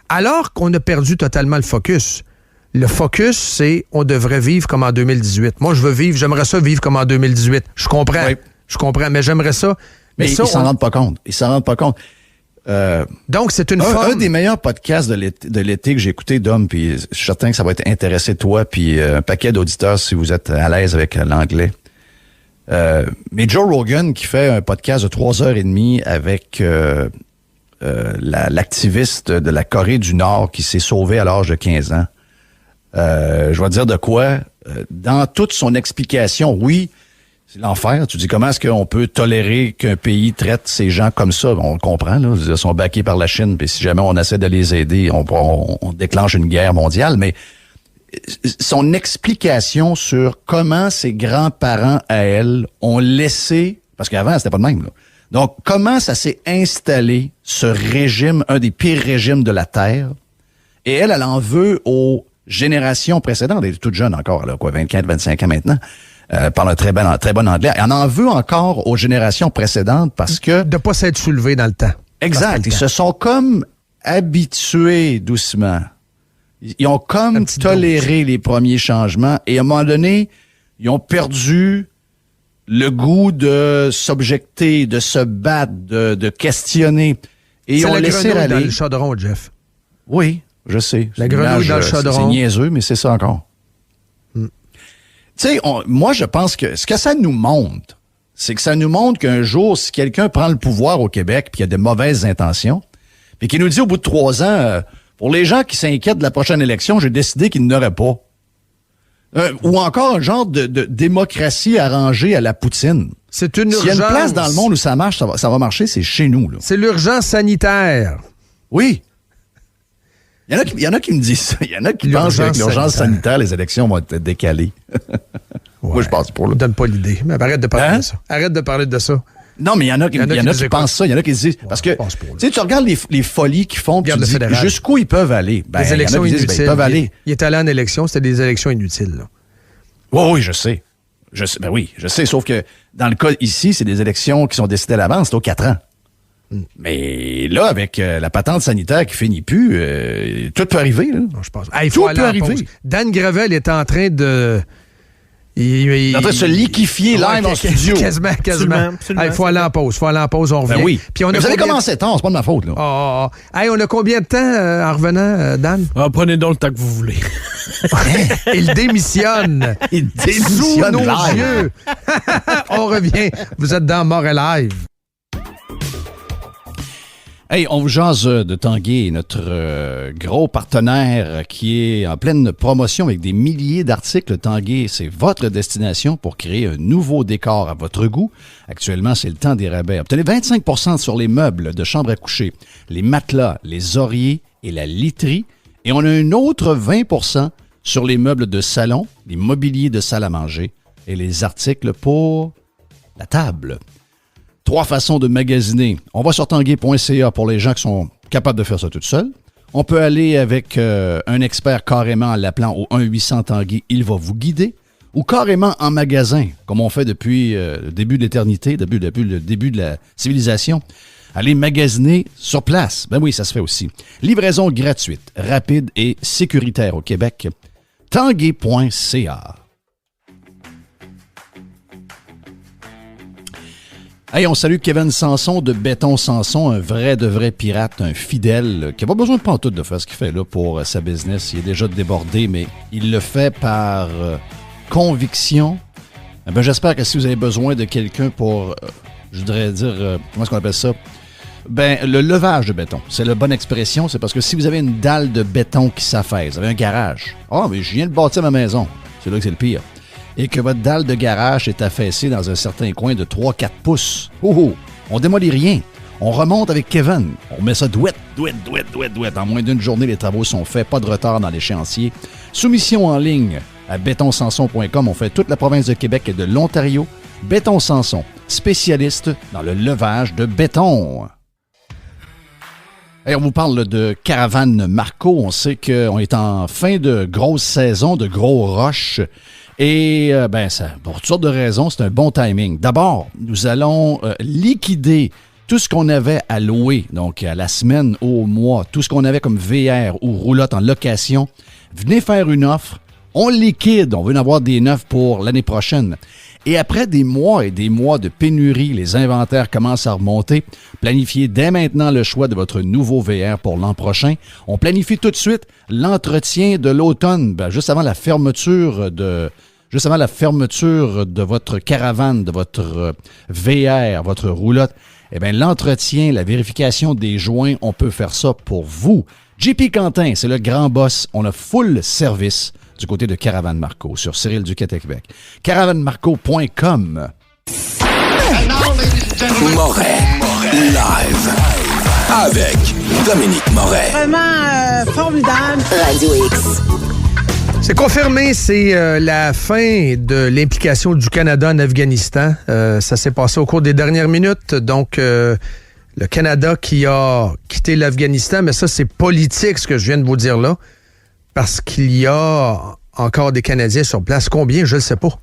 [SPEAKER 5] Alors qu'on a perdu totalement le focus. Le focus, c'est on devrait vivre comme en 2018. Moi, j'aimerais ça vivre comme en 2018. Je comprends. Oui. Je comprends, mais j'aimerais ça.
[SPEAKER 6] Mais ça, ils s'en rendent pas compte. Ils s'en rendent pas compte.
[SPEAKER 5] Donc, c'est une forme...
[SPEAKER 6] Un des meilleurs podcasts de l'été que j'ai écouté, Dom, puis je suis certain que ça va intéresser toi, puis un paquet d'auditeurs si vous êtes à l'aise avec l'anglais. Mais Joe Rogan qui fait un podcast de 3h30 avec l'activiste de la Corée du Nord qui s'est sauvé à l'âge de 15 ans. Je vais te dire de quoi. Dans toute son explication, oui, c'est l'enfer. Tu dis comment est-ce qu'on peut tolérer qu'un pays traite ces gens comme ça? On le comprend, là. Ils sont backés par la Chine, puis si jamais on essaie de les aider, on déclenche une guerre mondiale. Mais son explication sur comment ses grands-parents à elle ont laissé, parce qu'avant, c'était pas le même, là. Donc, comment ça s'est installé, ce régime, un des pires régimes de la Terre, et elle en veut aux générations précédentes, elle est toute jeune encore, là, 24, 25 ans maintenant, parle un très bon anglais. Elle en veut encore aux générations précédentes parce que...
[SPEAKER 5] De pas s'être soulevé dans le temps.
[SPEAKER 6] Exact. Ils se sont comme habitués doucement. Ils ont comme toléré les premiers changements et à un moment donné, ils ont perdu le goût de s'objecter, de se battre, de questionner. Et ils ont laissé aller.
[SPEAKER 5] Dans le chaudron, Jeff.
[SPEAKER 6] Oui. Je sais.
[SPEAKER 5] La grenouille dans le chaudron.
[SPEAKER 6] C'est niaiseux, mais c'est ça encore. Tu sais, moi, je pense que ce que ça nous montre, c'est que ça nous montre qu'un jour, si quelqu'un prend le pouvoir au Québec puis qu'il a de mauvaises intentions, puis qu'il nous dit au bout de 3 ans, pour les gens qui s'inquiètent de la prochaine élection, j'ai décidé qu'il n'y en aurait pas. Ou encore un genre de démocratie arrangée à la Poutine.
[SPEAKER 5] C'est une urgence.
[SPEAKER 6] S'il y a une place dans le monde où ça marche, ça va marcher, c'est chez nous, là.
[SPEAKER 5] C'est l'urgence sanitaire.
[SPEAKER 6] Oui. Il y en a qui me disent ça. Il y en a qui pensent qu'avec l'urgence sanitaire, les élections vont être décalées.
[SPEAKER 5] Ouais.
[SPEAKER 6] Moi, je passe pour là.
[SPEAKER 5] Donne pas l'idée. Mais arrête de parler de ça. Arrête de parler de ça.
[SPEAKER 6] Non, mais il y en a qui pensent ça. Il y en a qui disent... Parce que, tu regardes les folies qu'ils font, puis tu dis jusqu'où ils peuvent aller. Ben,
[SPEAKER 5] les élections inutiles.
[SPEAKER 6] Ils peuvent aller.
[SPEAKER 5] Il est allé en élection, c'était des élections inutiles. Là.
[SPEAKER 6] Oui, je sais. Ben oui, je sais. Sauf que dans le cas ici, c'est des élections qui sont décidées à l'avance, c'est aux 4 ans. Mais là, avec la patente sanitaire qui finit plus, tout peut arriver. Là.
[SPEAKER 5] Non, je pense. Tout peut arriver. Dan Gravel est en train de... Il est en train
[SPEAKER 6] de se liquéfier live en studio.
[SPEAKER 5] Quasiment. Il faut aller en pause. On revient.
[SPEAKER 6] Ben oui.
[SPEAKER 5] Puis vous
[SPEAKER 6] avez commencé tard, c'est pas de ma faute. Là.
[SPEAKER 5] On a combien de temps en revenant, Dan?
[SPEAKER 3] Prenez donc le temps que vous voulez.
[SPEAKER 5] Il démissionne. Sous nos yeux. On revient. Vous êtes dans Montréal Live.
[SPEAKER 6] Hey, on vous jase de Tanguay, notre gros partenaire qui est en pleine promotion avec des milliers d'articles. Tanguay, c'est votre destination pour créer un nouveau décor à votre goût. Actuellement, c'est le temps des rabais. Obtenez 25% sur les meubles de chambre à coucher, les matelas, les oreillers et la literie. Et on a un autre 20% sur les meubles de salon, les mobiliers de salle à manger et les articles pour la table. 3 façons de magasiner. On va sur tanguay.ca pour les gens qui sont capables de faire ça tout seuls. On peut aller avec un expert carrément en l'appelant au 1-800-TANGUAY. Il va vous guider. Ou carrément en magasin, comme on fait depuis le début de l'éternité, depuis le début de la civilisation. Aller magasiner sur place. Ben oui, ça se fait aussi. Livraison gratuite, rapide et sécuritaire au Québec. tanguay.ca. Hey, on salue Kevin Sanson de Béton Sanson, un vrai de vrai pirate, un fidèle, qui n'a pas besoin de pantoute de faire ce qu'il fait là pour sa business. Il est déjà débordé, mais il le fait par conviction. Ben, j'espère que si vous avez besoin de quelqu'un pour, je voudrais dire, comment est-ce qu'on appelle ça? Ben, le levage de béton, c'est la bonne expression. C'est parce que si vous avez une dalle de béton qui s'affaisse, vous avez un garage. Mais je viens de bâtir ma maison. C'est là que c'est le pire. Et que votre dalle de garage est affaissée dans un certain coin de 3-4 pouces. On démolit rien. On remonte avec Kevin. On met ça douette. En moins d'une journée, les travaux sont faits. Pas de retard dans l'échéancier. Soumission en ligne à bétonsanson.com. On fait toute la province de Québec et de l'Ontario. Béton Sanson, spécialiste dans le levage de béton. Hey, on vous parle de Caravane Marco. On sait qu'on est en fin de grosse saison, de gros rush. Et ça, pour toutes sortes de raisons, c'est un bon timing. D'abord, nous allons liquider tout ce qu'on avait à louer, donc à la semaine ou au mois, tout ce qu'on avait comme VR ou roulotte en location. Venez faire une offre, on liquide, on veut en avoir des neufs pour l'année prochaine. Et après des mois et des mois de pénurie, les inventaires commencent à remonter. Planifiez dès maintenant le choix de votre nouveau VR pour l'an prochain. On planifie tout de suite l'entretien de l'automne, juste avant la fermeture de votre caravane, de votre VR, votre roulotte. Eh bien, l'entretien, la vérification des joints, on peut faire ça pour vous. JP Quentin, c'est le grand boss. On a full service du côté de Caravane Marco sur Cyril Duquette à Québec. CaravaneMarco.com.
[SPEAKER 2] Moret live avec Dominique Moret.
[SPEAKER 4] Vraiment formidable. Radio X.
[SPEAKER 5] C'est confirmé, c'est la fin de l'implication du Canada en Afghanistan. Ça s'est passé au cours des dernières minutes. Donc, le Canada qui a quitté l'Afghanistan, mais ça, c'est politique, ce que je viens de vous dire là. Parce qu'il y a encore des Canadiens sur place. Combien? Je ne sais pas.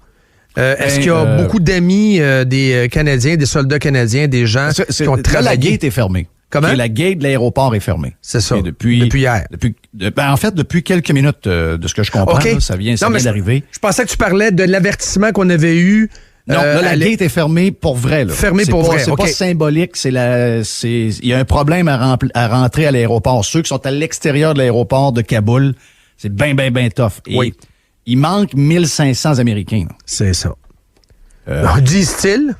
[SPEAKER 5] Est-ce qu'il y a beaucoup d'amis des Canadiens, des soldats canadiens, des gens qui ont travaillé?
[SPEAKER 6] La gate est fermée.
[SPEAKER 5] Comment?
[SPEAKER 6] La gate de l'aéroport est fermée.
[SPEAKER 5] C'est ça.
[SPEAKER 6] Depuis
[SPEAKER 5] hier.
[SPEAKER 6] En fait, depuis quelques minutes, de ce que je comprends,
[SPEAKER 5] okay.
[SPEAKER 6] Là, ça vient d'arriver.
[SPEAKER 5] Je pensais que tu parlais de l'avertissement qu'on avait eu.
[SPEAKER 6] Non, là, la gate est fermée pour vrai. Là.
[SPEAKER 5] Fermée pour vrai.
[SPEAKER 6] C'est pas symbolique. Il y a un problème à rentrer à l'aéroport. Ceux qui sont à l'extérieur de l'aéroport de Kaboul, c'est bien tough. Et
[SPEAKER 5] oui.
[SPEAKER 6] Il manque 1500 Américains. Là.
[SPEAKER 5] C'est ça. Disent-ils?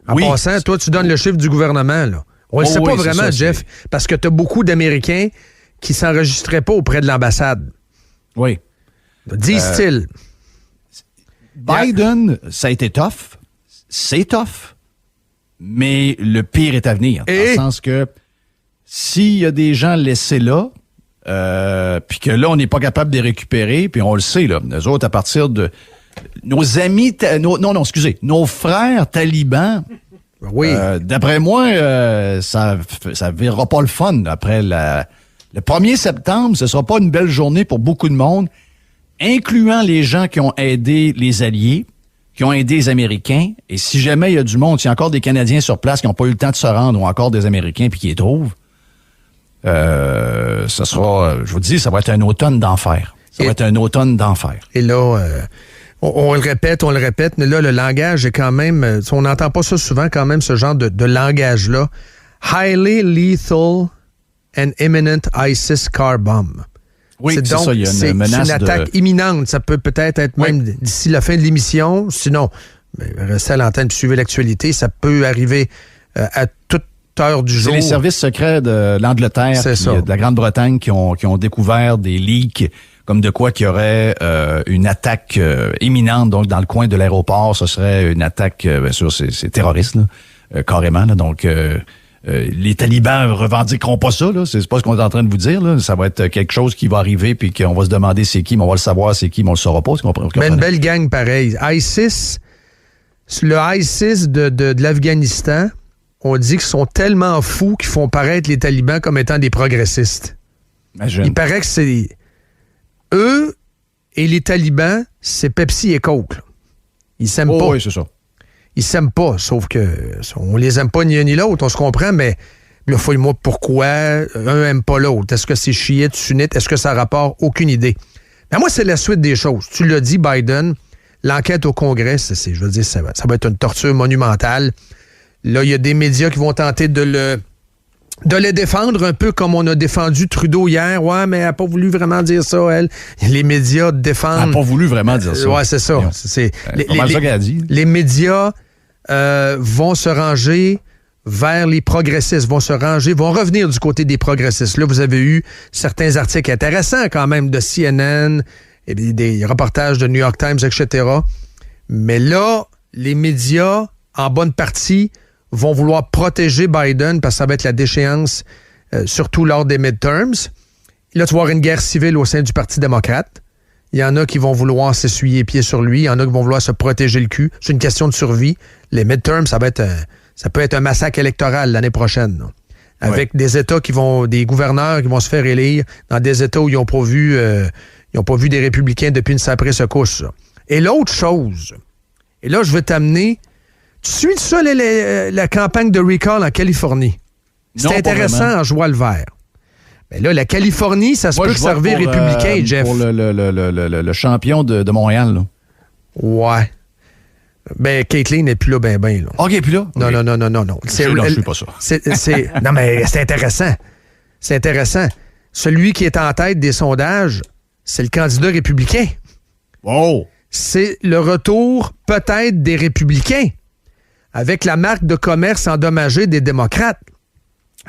[SPEAKER 5] En passant, toi, tu donnes le chiffre du gouvernement, là. On ne le sait pas vraiment, ça, Jeff, parce que tu as beaucoup d'Américains qui ne s'enregistraient pas auprès de l'ambassade.
[SPEAKER 6] Oui.
[SPEAKER 5] Disent-ils.
[SPEAKER 6] Biden, ça a été tough. C'est tough. Mais le pire est à venir. Dans le sens que s'il y a des gens laissés là, puis que là, on n'est pas capable de les récupérer, puis on le sait, là, nous autres, à partir de nos amis, nos frères talibans,
[SPEAKER 5] oui.
[SPEAKER 6] D'après moi, ça virera pas le fun. Après le 1er septembre, ce sera pas une belle journée pour beaucoup de monde, incluant les gens qui ont aidé les Alliés, qui ont aidé les Américains. Et si jamais il y a du monde, s'il y a encore des Canadiens sur place qui n'ont pas eu le temps de se rendre, ou encore des Américains puis qui les trouvent, ce sera, je vous dis, ça va être un automne d'enfer. Ça va être un automne d'enfer.
[SPEAKER 5] Et là, on le répète, mais là, le langage est quand même... On n'entend pas ça souvent, quand même, ce genre de langage-là. Highly lethal and imminent ISIS car bomb.
[SPEAKER 6] Oui, c'est ça, il y a une menace
[SPEAKER 5] c'est une attaque imminente. Ça peut peut-être être même d'ici la fin de l'émission. Sinon, restez à l'antenne et suivez l'actualité. Ça peut arriver à toute heure du jour.
[SPEAKER 6] C'est les services secrets de l'Angleterre et de la Grande-Bretagne qui ont découvert des leaks comme de quoi qu'il y aurait une attaque imminente. Donc, dans le coin de l'aéroport, ce serait une attaque, bien sûr, c'est terroriste, là, carrément. Là, donc, les talibans revendiqueront pas ça, là. C'est pas ce qu'on est en train de vous dire, là. Ça va être quelque chose qui va arriver puis qu'on va se demander c'est qui, mais on va le savoir c'est qui, mais on le saura pas.
[SPEAKER 5] Mais une belle gang pareille. ISIS, le ISIS de l'Afghanistan, on dit qu'ils sont tellement fous qu'ils font paraître les talibans comme étant des progressistes.
[SPEAKER 6] Imagine.
[SPEAKER 5] Il paraît que c'est... Eux et les talibans, c'est Pepsi et Coke, là. Ils s'aiment pas.
[SPEAKER 6] Oui, c'est ça.
[SPEAKER 5] Ils s'aiment pas, sauf que on les aime pas ni un ni l'autre, on se comprend, mais là, fouille-moi pourquoi un aime pas l'autre. Est-ce que c'est chiite, sunnite? Est-ce que ça a rapport? Aucune idée. Mais moi, c'est la suite des choses. Tu l'as dit, Biden, l'enquête au Congrès, je veux dire, ça va être une torture monumentale. Là, il y a des médias qui vont tenter de le défendre, un peu comme on a défendu Trudeau hier. Ouais, mais elle n'a pas voulu vraiment dire ça, elle. Les médias défendent...
[SPEAKER 6] Elle n'a pas voulu vraiment dire ça.
[SPEAKER 5] Ouais, c'est ça. C'est
[SPEAKER 6] ça qu'elle a dit.
[SPEAKER 5] Les médias vont se ranger vers les progressistes, vont revenir du côté des progressistes. Là, vous avez eu certains articles intéressants quand même de CNN, et des reportages de New York Times, etc. Mais là, les médias, en bonne partie, vont vouloir protéger Biden parce que ça va être la déchéance, surtout lors des midterms. Là, tu vas avoir une guerre civile au sein du Parti démocrate. Il y en a qui vont vouloir s'essuyer les pieds sur lui. Il y en a qui vont vouloir se protéger le cul. C'est une question de survie. Les midterms, ça peut être un massacre électoral l'année prochaine, là. Avec des gouverneurs qui vont se faire élire dans des États où ils n'ont pas vu des républicains depuis une sacrée secousse. Et l'autre chose, et là, je vais t'amener... Tu suis ça, la campagne de recall en Californie? C'est intéressant en joie le vert. Mais là, la Californie, ça se peut servir républicain, Jeff.
[SPEAKER 6] Pour le champion de Montréal, là.
[SPEAKER 5] Ouais. Ben, Caitlyn n'est plus là, ben. Là.
[SPEAKER 6] OK, n'est plus là?
[SPEAKER 5] Non.
[SPEAKER 6] Je suis pas ça.
[SPEAKER 5] Non, mais c'est intéressant. C'est intéressant. Celui qui est en tête des sondages, c'est le candidat républicain.
[SPEAKER 6] Wow!
[SPEAKER 5] C'est le retour, peut-être, des républicains, avec la marque de commerce endommagée des démocrates.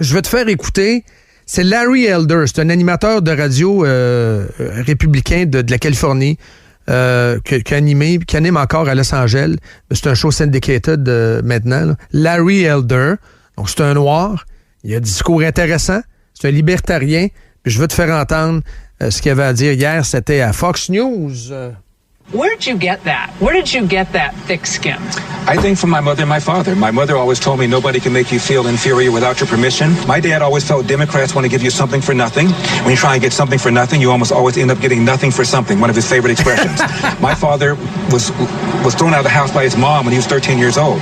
[SPEAKER 5] Je vais te faire écouter. C'est Larry Elder, c'est un animateur de radio républicain de la Californie qui anime encore à Los Angeles. C'est un show syndicated maintenant, là. Larry Elder, donc c'est un noir. Il a un discours intéressant. C'est un libertarien. Puis je veux te faire entendre ce qu'il avait à dire hier. C'était à Fox News.
[SPEAKER 10] Where did you get that? Where did you get that thick skin?
[SPEAKER 11] I think from my mother and my father. My mother always told me nobody can make you feel inferior without your permission. My dad always felt Democrats want to give you something for nothing. When you try and get something for nothing, you almost always end up getting nothing for something, one of his favorite expressions. My father was thrown out of the house by his mom when he was 13 years old.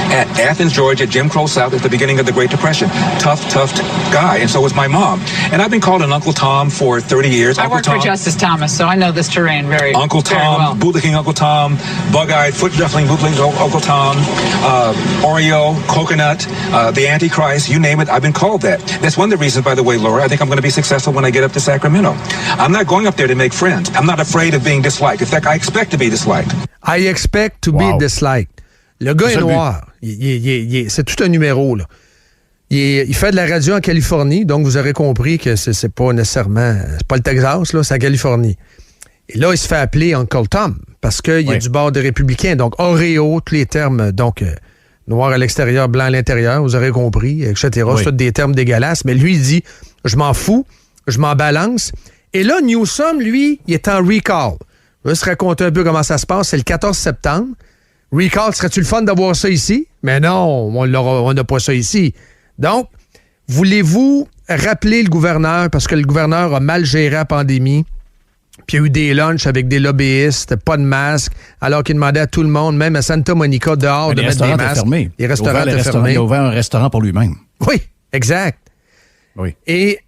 [SPEAKER 11] At Athens, Georgia, Jim Crow South at the beginning of the Great Depression. Tough guy, and so was my mom. And I've been called an Uncle Tom for 30 years.
[SPEAKER 10] I worked for Justice Thomas, so I know this terrain very well.
[SPEAKER 11] Uncle Tom, bootlicking Uncle Tom, bug-eyed, foot-duffling, bootlicking Uncle Tom, Oreo, coconut, the Antichrist, you name it, I've been called that. That's one of the reasons, by the way, Laura, I think I'm going to be successful when I get up to Sacramento. I'm not going up there to make friends. I'm not afraid of being disliked. In fact, I expect to be disliked.
[SPEAKER 5] I expect to be disliked. Le gars est noir. C'est tout un numéro, là. Il fait de la radio en Californie, donc vous aurez compris que c'est pas nécessairement... C'est pas le Texas, là, c'est en Californie. Et là, il se fait appeler Uncle Tom, parce qu'il y a du bord des républicains. Donc, Oreo, tous les termes, donc, noir à l'extérieur, blanc à l'intérieur, vous aurez compris, etc. C'est tous des termes dégueulasses. Mais lui, il dit, je m'en fous, je m'en balance. Et là, Newsom, lui, il est en recall. Je vais se raconter un peu comment ça se passe. C'est le 14 septembre. Recall, serait-tu le fun d'avoir ça ici? Mais non, on n'a pas ça ici. Donc, voulez-vous rappeler le gouverneur, parce que le gouverneur a mal géré la pandémie, puis il y a eu des lunchs avec des lobbyistes, pas de masques, alors qu'il demandait à tout le monde, même à Santa Monica, dehors, de mettre des masques.
[SPEAKER 6] Les restaurants étaient fermés. Il a ouvert un restaurant pour lui-même.
[SPEAKER 5] Oui, exact.
[SPEAKER 6] Oui.
[SPEAKER 5] Et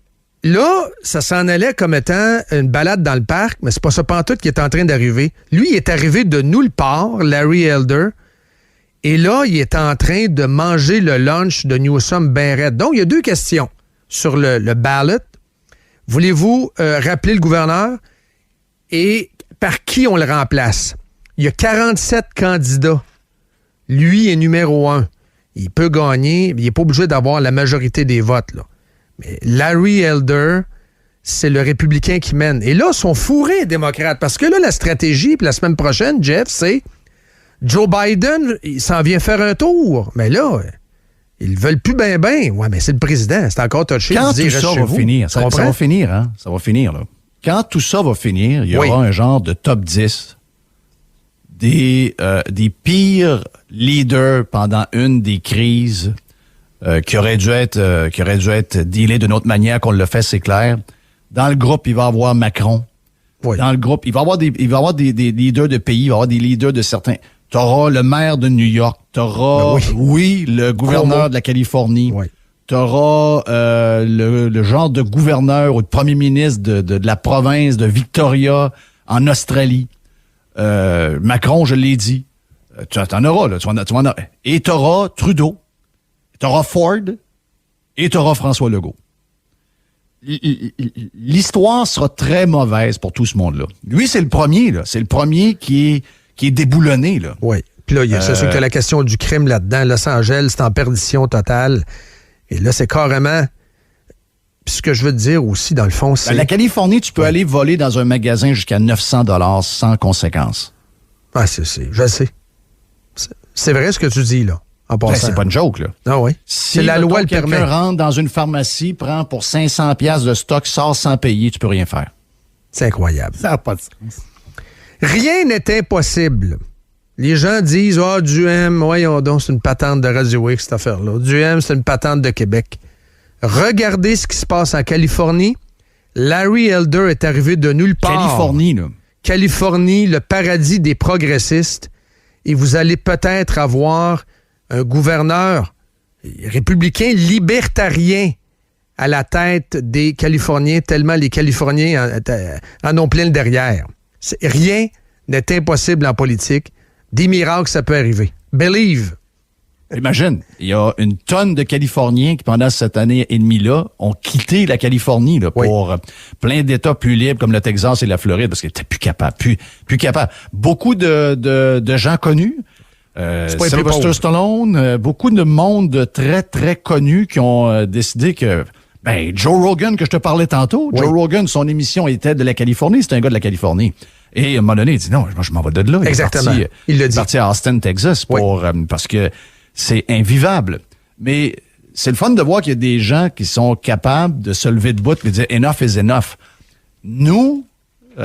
[SPEAKER 5] là, ça s'en allait comme étant une balade dans le parc, mais c'est pas ça pantoute qui est en train d'arriver. Lui, il est arrivé de nulle part, Larry Elder, et là, il est en train de manger le lunch de Newsom ben raide. Donc, il y a 2 questions sur le ballot. Voulez-vous rappeler le gouverneur et par qui on le remplace? Il y a 47 candidats. Lui est numéro 1. Il peut gagner, mais il n'est pas obligé d'avoir la majorité des votes, là. Mais Larry Elder, c'est le républicain qui mène. Et là, ils sont fourrés, les démocrates, parce que là, la stratégie, puis la semaine prochaine, Jeff, c'est Joe Biden, il s'en vient faire un tour. Mais là, ils veulent plus ben. Ouais, mais c'est le président, c'est encore touché.
[SPEAKER 6] Quand tout ça va finir, ça va finir, hein? Ça va finir, là. Quand tout ça va finir, il y aura un genre de top 10 des pires leaders pendant une des crises qui aurait dû être dealé d'une autre manière qu'on le fait, c'est clair. Dans le groupe, il va y avoir Macron. Oui. Dans le groupe, il va y avoir des leaders de pays, il va y avoir des leaders de certains. Tu auras le maire de New York, tu auras, le gouverneur de la Californie. Oui. Tu auras le genre de gouverneur ou de premier ministre de la province de Victoria en Australie. Macron, je l'ai dit. Tu en auras, là. Tu en auras. Et tu auras Trudeau. Tu auras Ford et tu auras François Legault. L'histoire sera très mauvaise pour tout ce monde-là. Lui, c'est le premier, là. C'est le premier qui est déboulonné, là.
[SPEAKER 5] Oui. Puis là, c'est sûr que la question du crime là-dedans, Los Angeles, c'est en perdition totale. Et là, c'est carrément... Puis ce que je veux te dire aussi, dans le fond, c'est...
[SPEAKER 6] Dans la Californie, tu peux aller voler dans un magasin jusqu'à 900 $ sans conséquence.
[SPEAKER 5] Ah, je sais. C'est vrai ce que tu dis, là.
[SPEAKER 6] C'est pas une joke, là.
[SPEAKER 5] Ah oui.
[SPEAKER 6] Si la loi le permet. Quelqu'un rentre dans une pharmacie, prend pour 500$ de stock, sort sans payer, tu peux rien faire.
[SPEAKER 5] C'est incroyable.
[SPEAKER 3] Ça n'a pas de sens.
[SPEAKER 5] Rien n'est impossible. Les gens disent, du M, voyons donc, c'est une patente de Radio X, cette affaire-là. Du M, c'est une patente de Québec. Regardez ce qui se passe en Californie. Larry Elder est arrivé de nulle part. Californie, le paradis des progressistes. Et vous allez peut-être avoir un gouverneur républicain libertarien à la tête des Californiens, tellement les Californiens en ont plein le derrière. Rien n'est impossible en politique. Des miracles, ça peut arriver. Believe.
[SPEAKER 6] Imagine, il y a une tonne de Californiens qui, pendant cette année et demie-là, ont quitté la Californie là, pour plein d'États plus libres comme le Texas et la Floride, parce qu'ils étaient plus capables, plus capables. Beaucoup de gens connus, Sylvester Stallone, beaucoup de monde très, très connu qui ont décidé que... Joe Rogan, que je te parlais tantôt, Joe Rogan, son émission était de la Californie, c'est un gars de la Californie. Et à un moment donné, il dit non, je m'en vais de là.
[SPEAKER 5] Exactement.
[SPEAKER 6] Il est parti à Austin, Texas, parce que c'est invivable. Mais c'est le fun de voir qu'il y a des gens qui sont capables de se lever debout et de dire « enough is enough ». Nous, il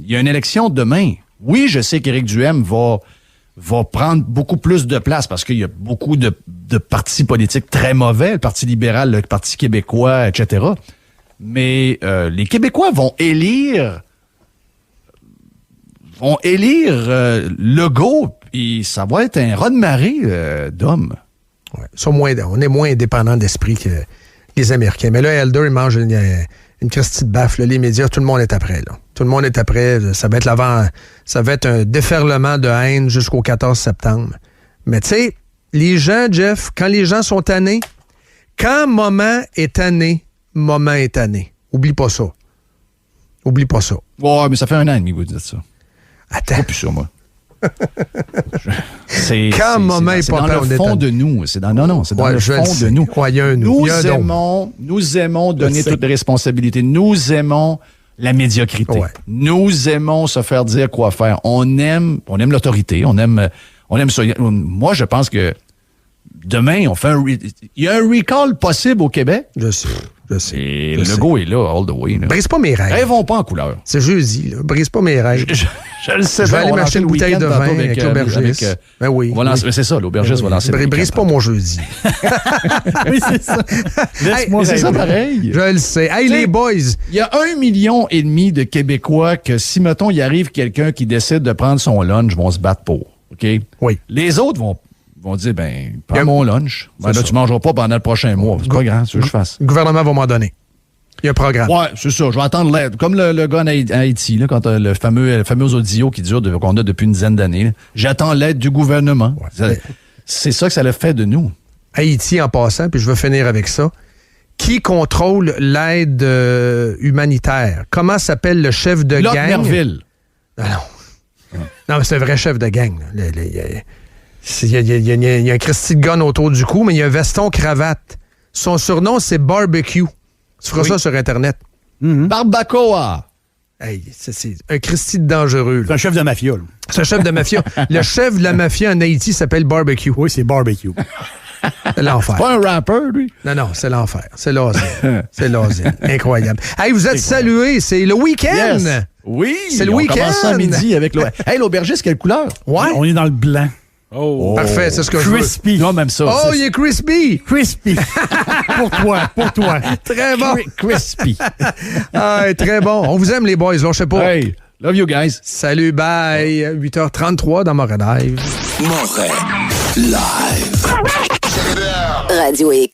[SPEAKER 6] y a une élection demain. Oui, je sais qu'Éric Duhaime va prendre beaucoup plus de place parce qu'il y a beaucoup de partis politiques très mauvais, le Parti libéral, le Parti québécois, etc. Mais les Québécois vont élire Legault, puis ça va être un raz-de-marée d'hommes.
[SPEAKER 5] Ouais, on est moins indépendants d'esprit que les Américains. Mais là, Elder, il mange une christie de baffe. Là, les médias, tout le monde est après. Là. Tout le monde est après. Ça va être un déferlement de haine jusqu'au 14 septembre. Mais tu sais, les gens, Jeff, quand les gens sont tannés, quand moment est tanné, moment est tanné. Oublie pas ça.
[SPEAKER 6] Ouais, mais ça fait 1 an et demi que vous dites ça.
[SPEAKER 5] Attends.
[SPEAKER 6] Pas plus ça, moi.
[SPEAKER 5] C'est dans
[SPEAKER 6] le fond de nous. C'est dans le fond de nous. Nous aimons donner toutes les responsabilités. Nous aimons la médiocrité. Ouais. Nous aimons se faire dire quoi faire. On aime l'autorité. On aime ça. Moi, je pense que demain, il y a un recall possible au Québec.
[SPEAKER 5] Je sais. Je sais.
[SPEAKER 6] Et le logo est là, all the way. Là.
[SPEAKER 5] Brise pas mes rêves.
[SPEAKER 6] Rêves vont pas en couleur.
[SPEAKER 5] C'est jeudi, là. Brise pas mes rêves.
[SPEAKER 6] Je le sais.
[SPEAKER 5] Je vais aller m'acheter une bouteille de vin avec l'aubergiste. Ben oui.
[SPEAKER 6] C'est ça, l'aubergiste va lancer.
[SPEAKER 5] Brise pas mon jeudi.
[SPEAKER 3] Oui, c'est ça. Laisse-moi
[SPEAKER 6] c'est ça pareil.
[SPEAKER 5] Je le sais. Hey, les boys.
[SPEAKER 6] Il y a 1,5 million de Québécois que si, mettons, il arrive quelqu'un qui décide de prendre son lunch, vont se battre pour. OK?
[SPEAKER 5] Oui.
[SPEAKER 6] Les autres vont dire, prends mon lunch. Là, tu ne mangeras pas pendant le prochain mois. C'est pas grave, ce que je fasse.
[SPEAKER 5] Le gouvernement va m'en donner. Il y a un programme.
[SPEAKER 6] Oui, c'est ça. Je vais attendre l'aide. Comme le gars en Haïti, là, quand le fameux audio qu'on a depuis une dizaine d'années. J'attends l'aide du gouvernement. Ouais. C'est ça que ça le fait de nous.
[SPEAKER 5] Haïti, en passant, puis je veux finir avec ça. Qui contrôle l'aide humanitaire? Comment s'appelle le chef de gang?
[SPEAKER 6] Merville.
[SPEAKER 5] Non. Non, mais c'est un vrai chef de gang. Il y a un Christy de gun autour du cou, mais il y a un veston-cravate. Son surnom, c'est Barbecue. Tu feras ça sur Internet.
[SPEAKER 6] Mm-hmm. Barbacoa.
[SPEAKER 5] Hey, c'est un Christy de dangereux.
[SPEAKER 3] C'est un chef de mafia. Là.
[SPEAKER 5] C'est un chef de mafia. Le chef de la mafia en Haïti s'appelle Barbecue.
[SPEAKER 3] Oui, c'est Barbecue.
[SPEAKER 5] C'est l'enfer.
[SPEAKER 6] C'est pas un rappeur, lui?
[SPEAKER 5] Non, c'est l'enfer. C'est l'asile. C'est l'asile. Incroyable. Hey, vous êtes salués. C'est le week-end.
[SPEAKER 6] Yes. Oui.
[SPEAKER 5] C'est le week-end.
[SPEAKER 6] On commence à midi avec Hey, l'aubergiste, quelle couleur?
[SPEAKER 5] Ouais.
[SPEAKER 3] On est dans le blanc.
[SPEAKER 5] Oh. Parfait, c'est ce que je veux.
[SPEAKER 3] Crispy.
[SPEAKER 6] Non, même ça.
[SPEAKER 5] Oh, il est crispy.
[SPEAKER 3] Crispy. Pour toi.
[SPEAKER 5] Très bon.
[SPEAKER 6] Crispy.
[SPEAKER 5] Très bon. On vous aime, les boys. Lâchez pas.
[SPEAKER 6] Hey, love you guys.
[SPEAKER 5] Salut, bye. 8h33 dans Montréal Live.
[SPEAKER 2] Montréal Live.
[SPEAKER 12] Radio X.